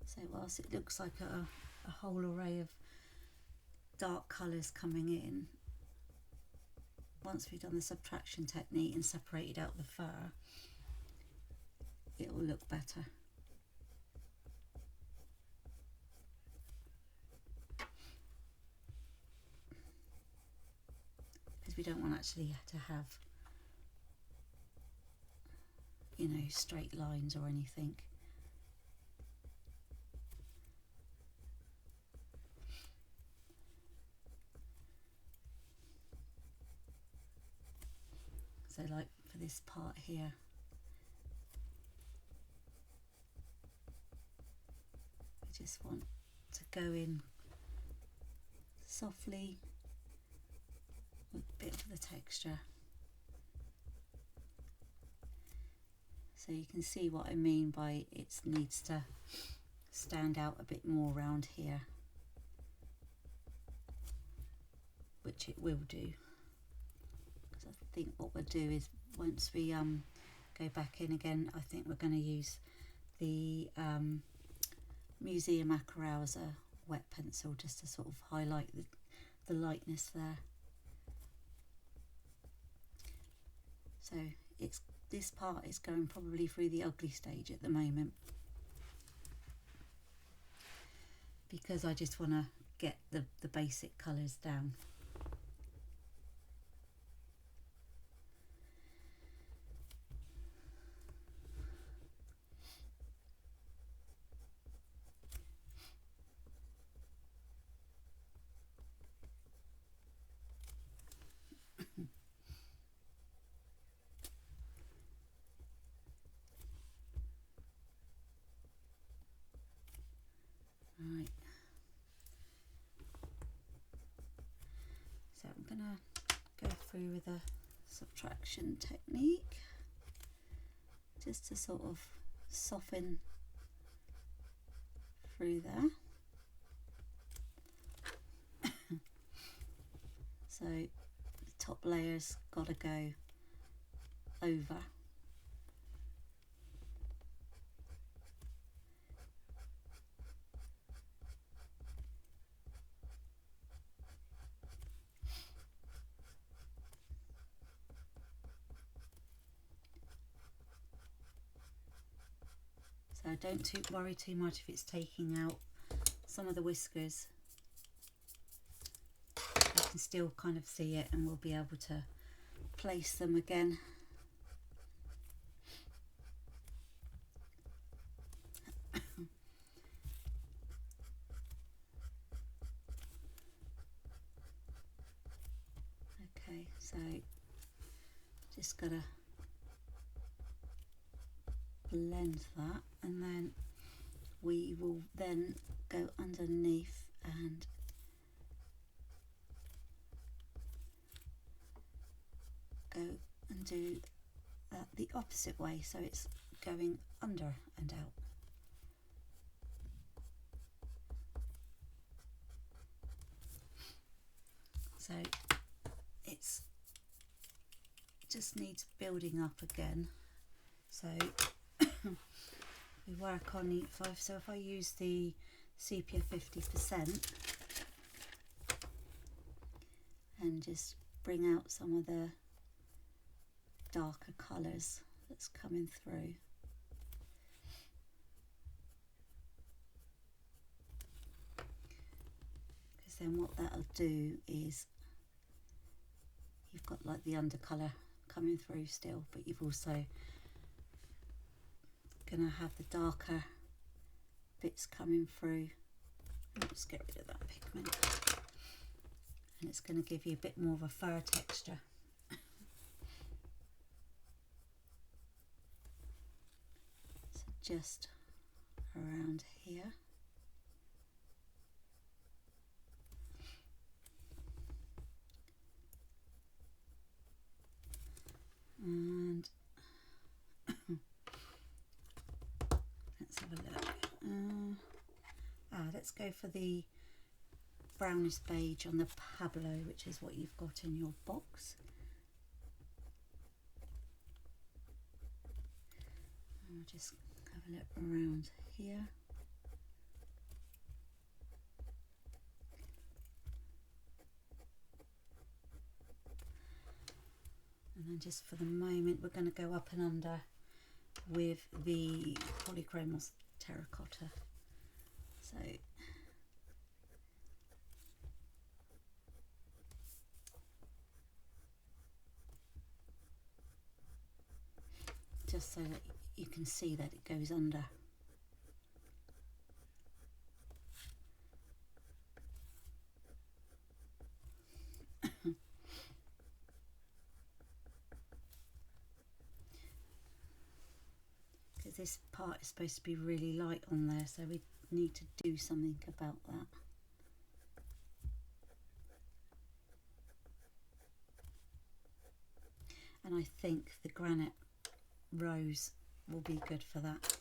Speaker 1: So whilst it looks like a whole array of dark colours coming in, once we've done the subtraction technique and separated out the fur, it will look better. Because we don't want actually to have, you know, straight lines or anything. So like for this part here, we just want to go in softly with a bit of the texture. So you can see what I mean by it needs to stand out a bit more around here, which it will do. Because I think what we'll do is once we go back in again, I think we're going to use the Museum Acarousa wet pencil just to sort of highlight the lightness there. So this part is going probably through the ugly stage at the moment, because I just want to get the basic colours down. Right, so I'm going to go through with a subtraction technique just to sort of soften through there. So the top layer's got to go over. So don't worry too much if it's taking out some of the whiskers. You can still kind of see it, and we'll be able to place them again. Okay, so just gotta blend that, and then we will then go underneath and go and do that the opposite way, so it's going under and out. So it's just needs building up again. So we work on E5. So if I use the sepia 50% and just bring out some of the darker colours that's coming through. Because then what that'll do is you've got like the undercolour coming through still, but you've also gonna have the darker bits coming through. I'll just get rid of that pigment, and it's going to give you a bit more of a fur texture. So just around here. And let's have a look. Let's go for the brownish beige on the Pablo, which is what you've got in your box. I'll just have a look around here. And then just for the moment we're going to go up and under with the Polychromos Terracotta. So just so that you can see that it goes under. Because this part is supposed to be really light on there, so we need to do something about that. And I think the granite rose will be good for that.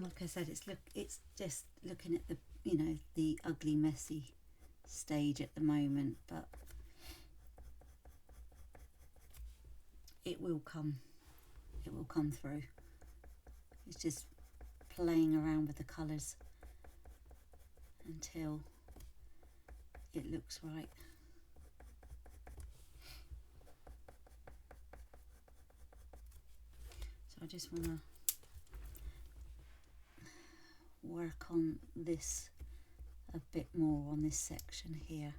Speaker 1: like I said, it's just looking at the, you know, the ugly, messy stage at the moment, but it will come through. It's just playing around with the colours until it looks right. So I just want to work on this a bit more on this section here.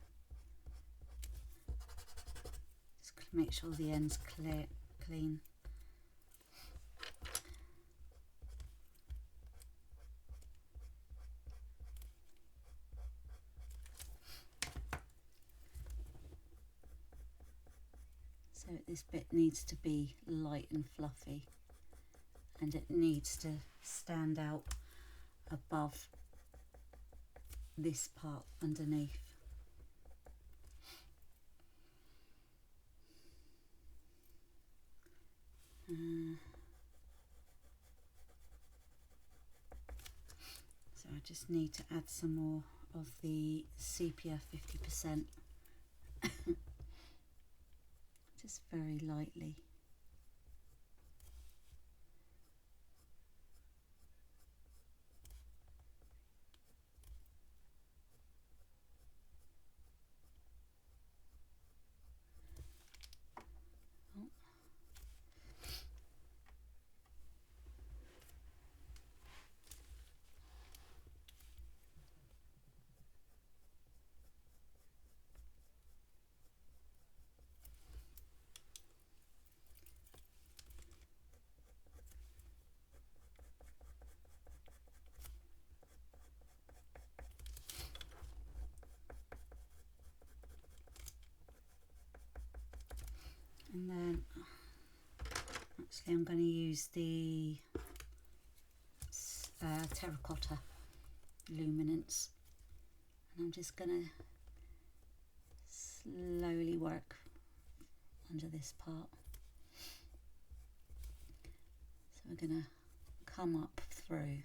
Speaker 1: Just make sure the end's clean. So this bit needs to be light and fluffy, and it needs to stand out above this part underneath. So I just need to add some more of the sepia 50%, just very lightly. And then actually I'm going to use the terracotta luminance, and I'm just going to slowly work under this part. So we're going to come up through.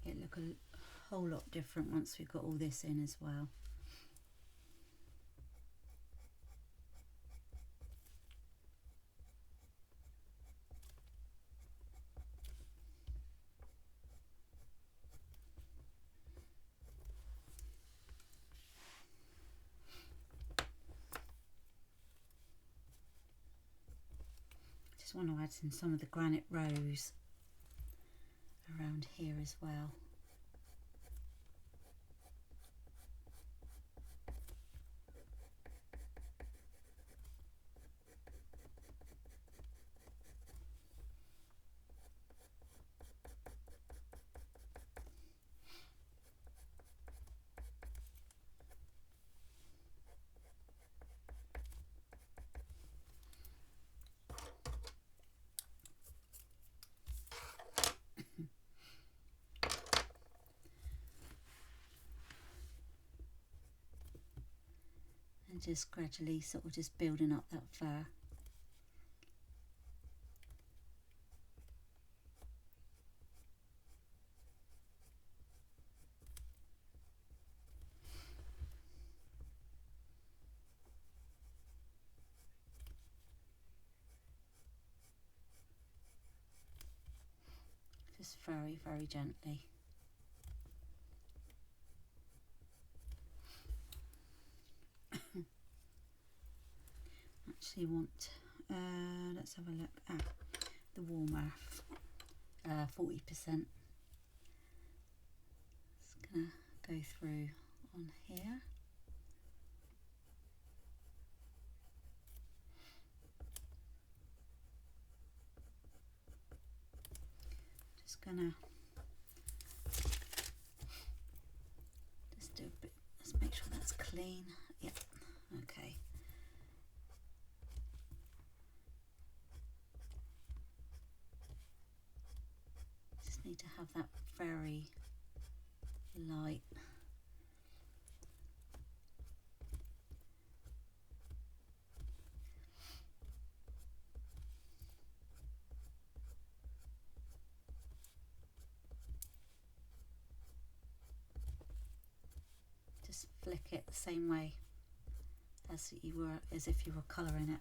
Speaker 1: It look a whole lot different once we've got all this in as well. Just want to add in some of the granite rose around here as well. And just gradually sort of just building up that fur. Just very, very gently. Actually want, let's have a look, the warm earth, 40%. Just gonna go through on here. gonna just do a bit, let's make sure that's clean. Yep, okay. Just need to have that very light. Just flick it the same way as if you were colouring it.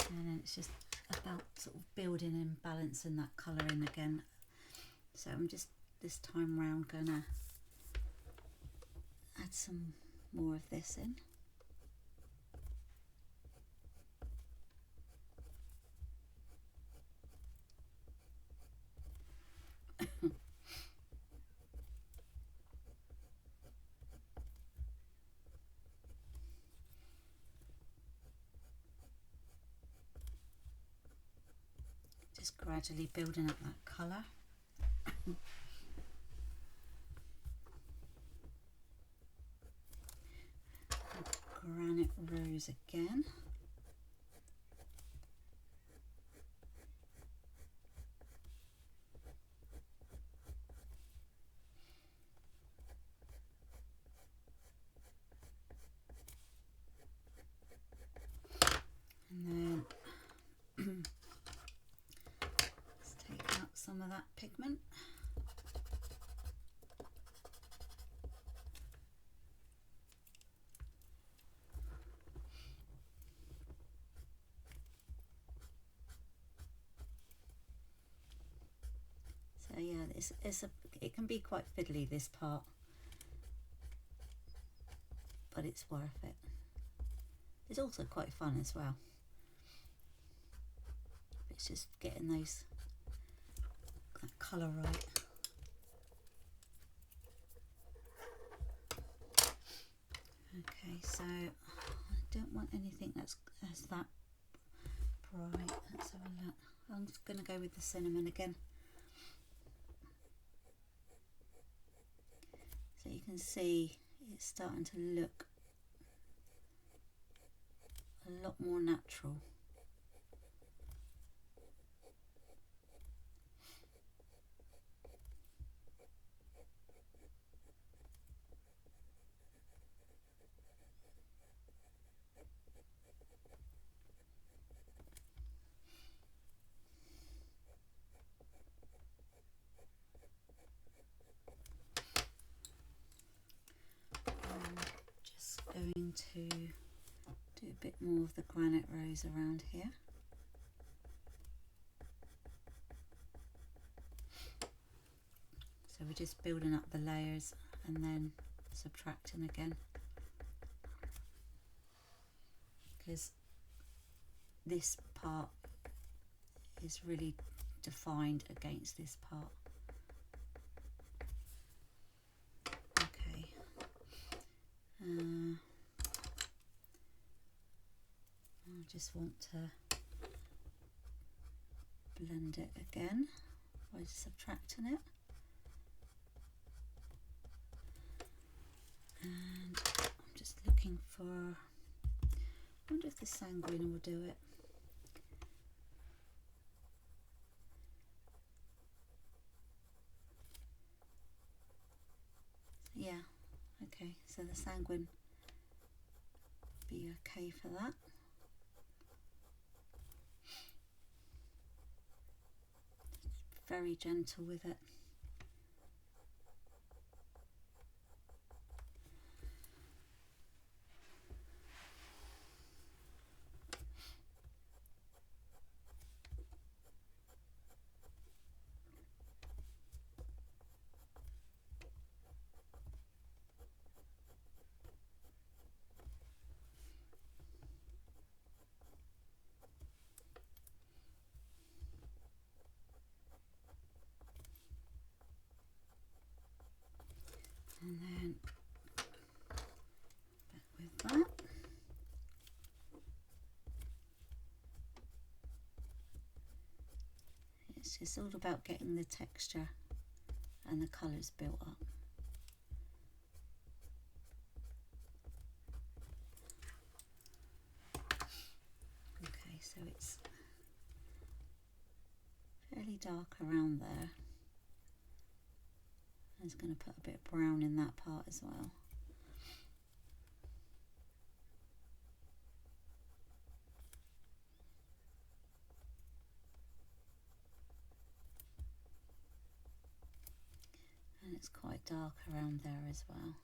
Speaker 1: And then it's just about sort of building and balancing that colour in again. So I'm just this time round gonna add some more of this in. Just gradually building up that colour. Granite rose again. And then let's take out some of that pigment. So yeah, it can be quite fiddly, this part, but it's worth it. It's also quite fun as well. It's just getting that colour right. Okay, so I don't want anything that's that bright. Let's have a look. I'm just going to go with the cinnamon again. So you can see it's starting to look a lot more natural. Just going to do a bit more of the granite rose around here. So we're just building up the layers and then subtracting again, because this part is really defined against this part. Okay. I just want to blend it again by subtracting it. And I'm just looking for, I wonder if the sanguine will do it. Yeah, okay, so the sanguine would be okay for that. Very gentle with it. it's all about getting the texture and the colours built up. Okay, so it's fairly dark around there. I'm just going to put a bit of brown in that part as well. And it's quite dark around there as well.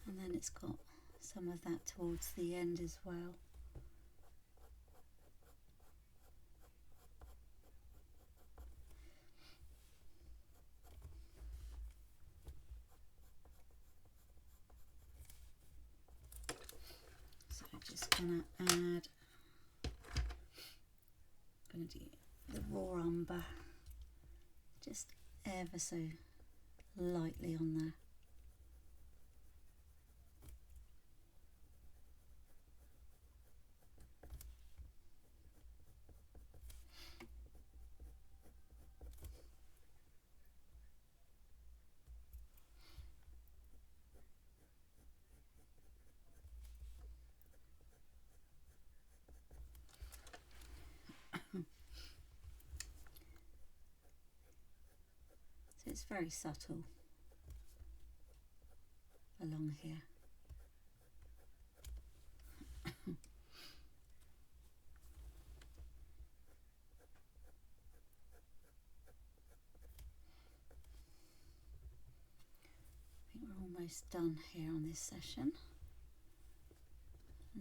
Speaker 1: And then it's got some of that towards the end as well. So I'm just going to add, I'm going to do the raw umber just ever so lightly on there. So it's very subtle along here. I think we're almost done here on this session.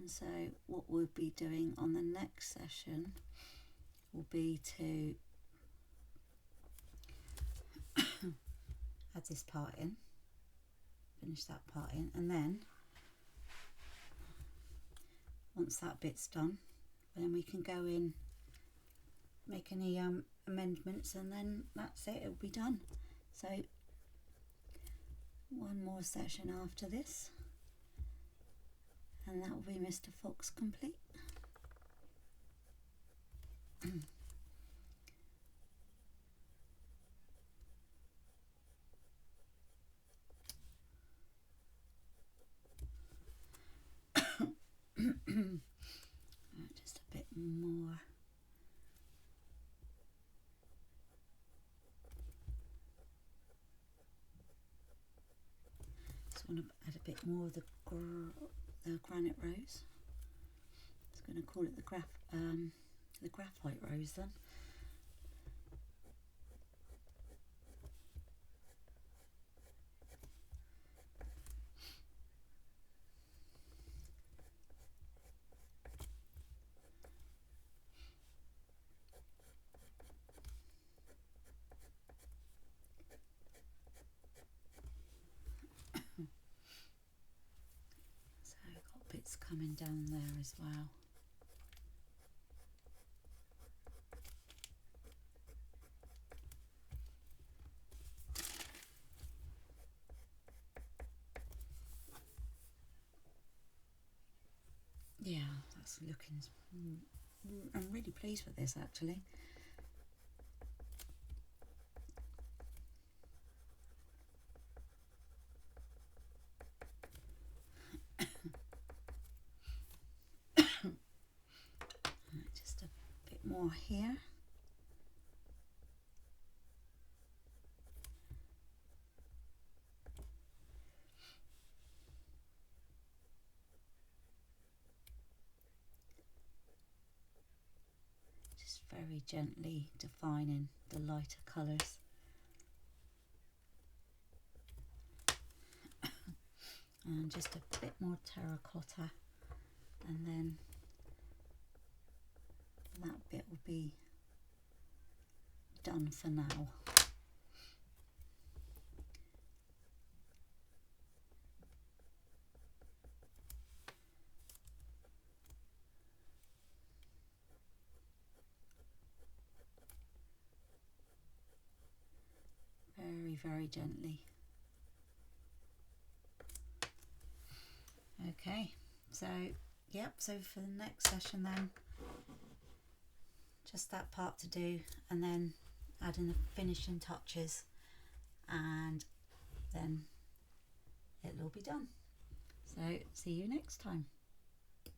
Speaker 1: And so what we'll be doing on the next session will be to add this part in, finish that part in, and then once that bit's done, then we can go in, make any amendments, and then that's it, it'll be done. So one more session after this, and that will be Mr. Fox complete. Just a bit more. Just want to add a bit more of the granite rose. I was going to call it the graphite rose then. So I've got bits coming down there as well. Yeah, that's looking, I'm really pleased with this actually. Just a bit more here. Just very gently defining the lighter colours. And just a bit more terracotta, and then that bit will be done for now. Very, very gently. Okay, so yep, so for the next session then, just that part to do, and then adding the finishing touches, and then it'll all be done. So see you next time.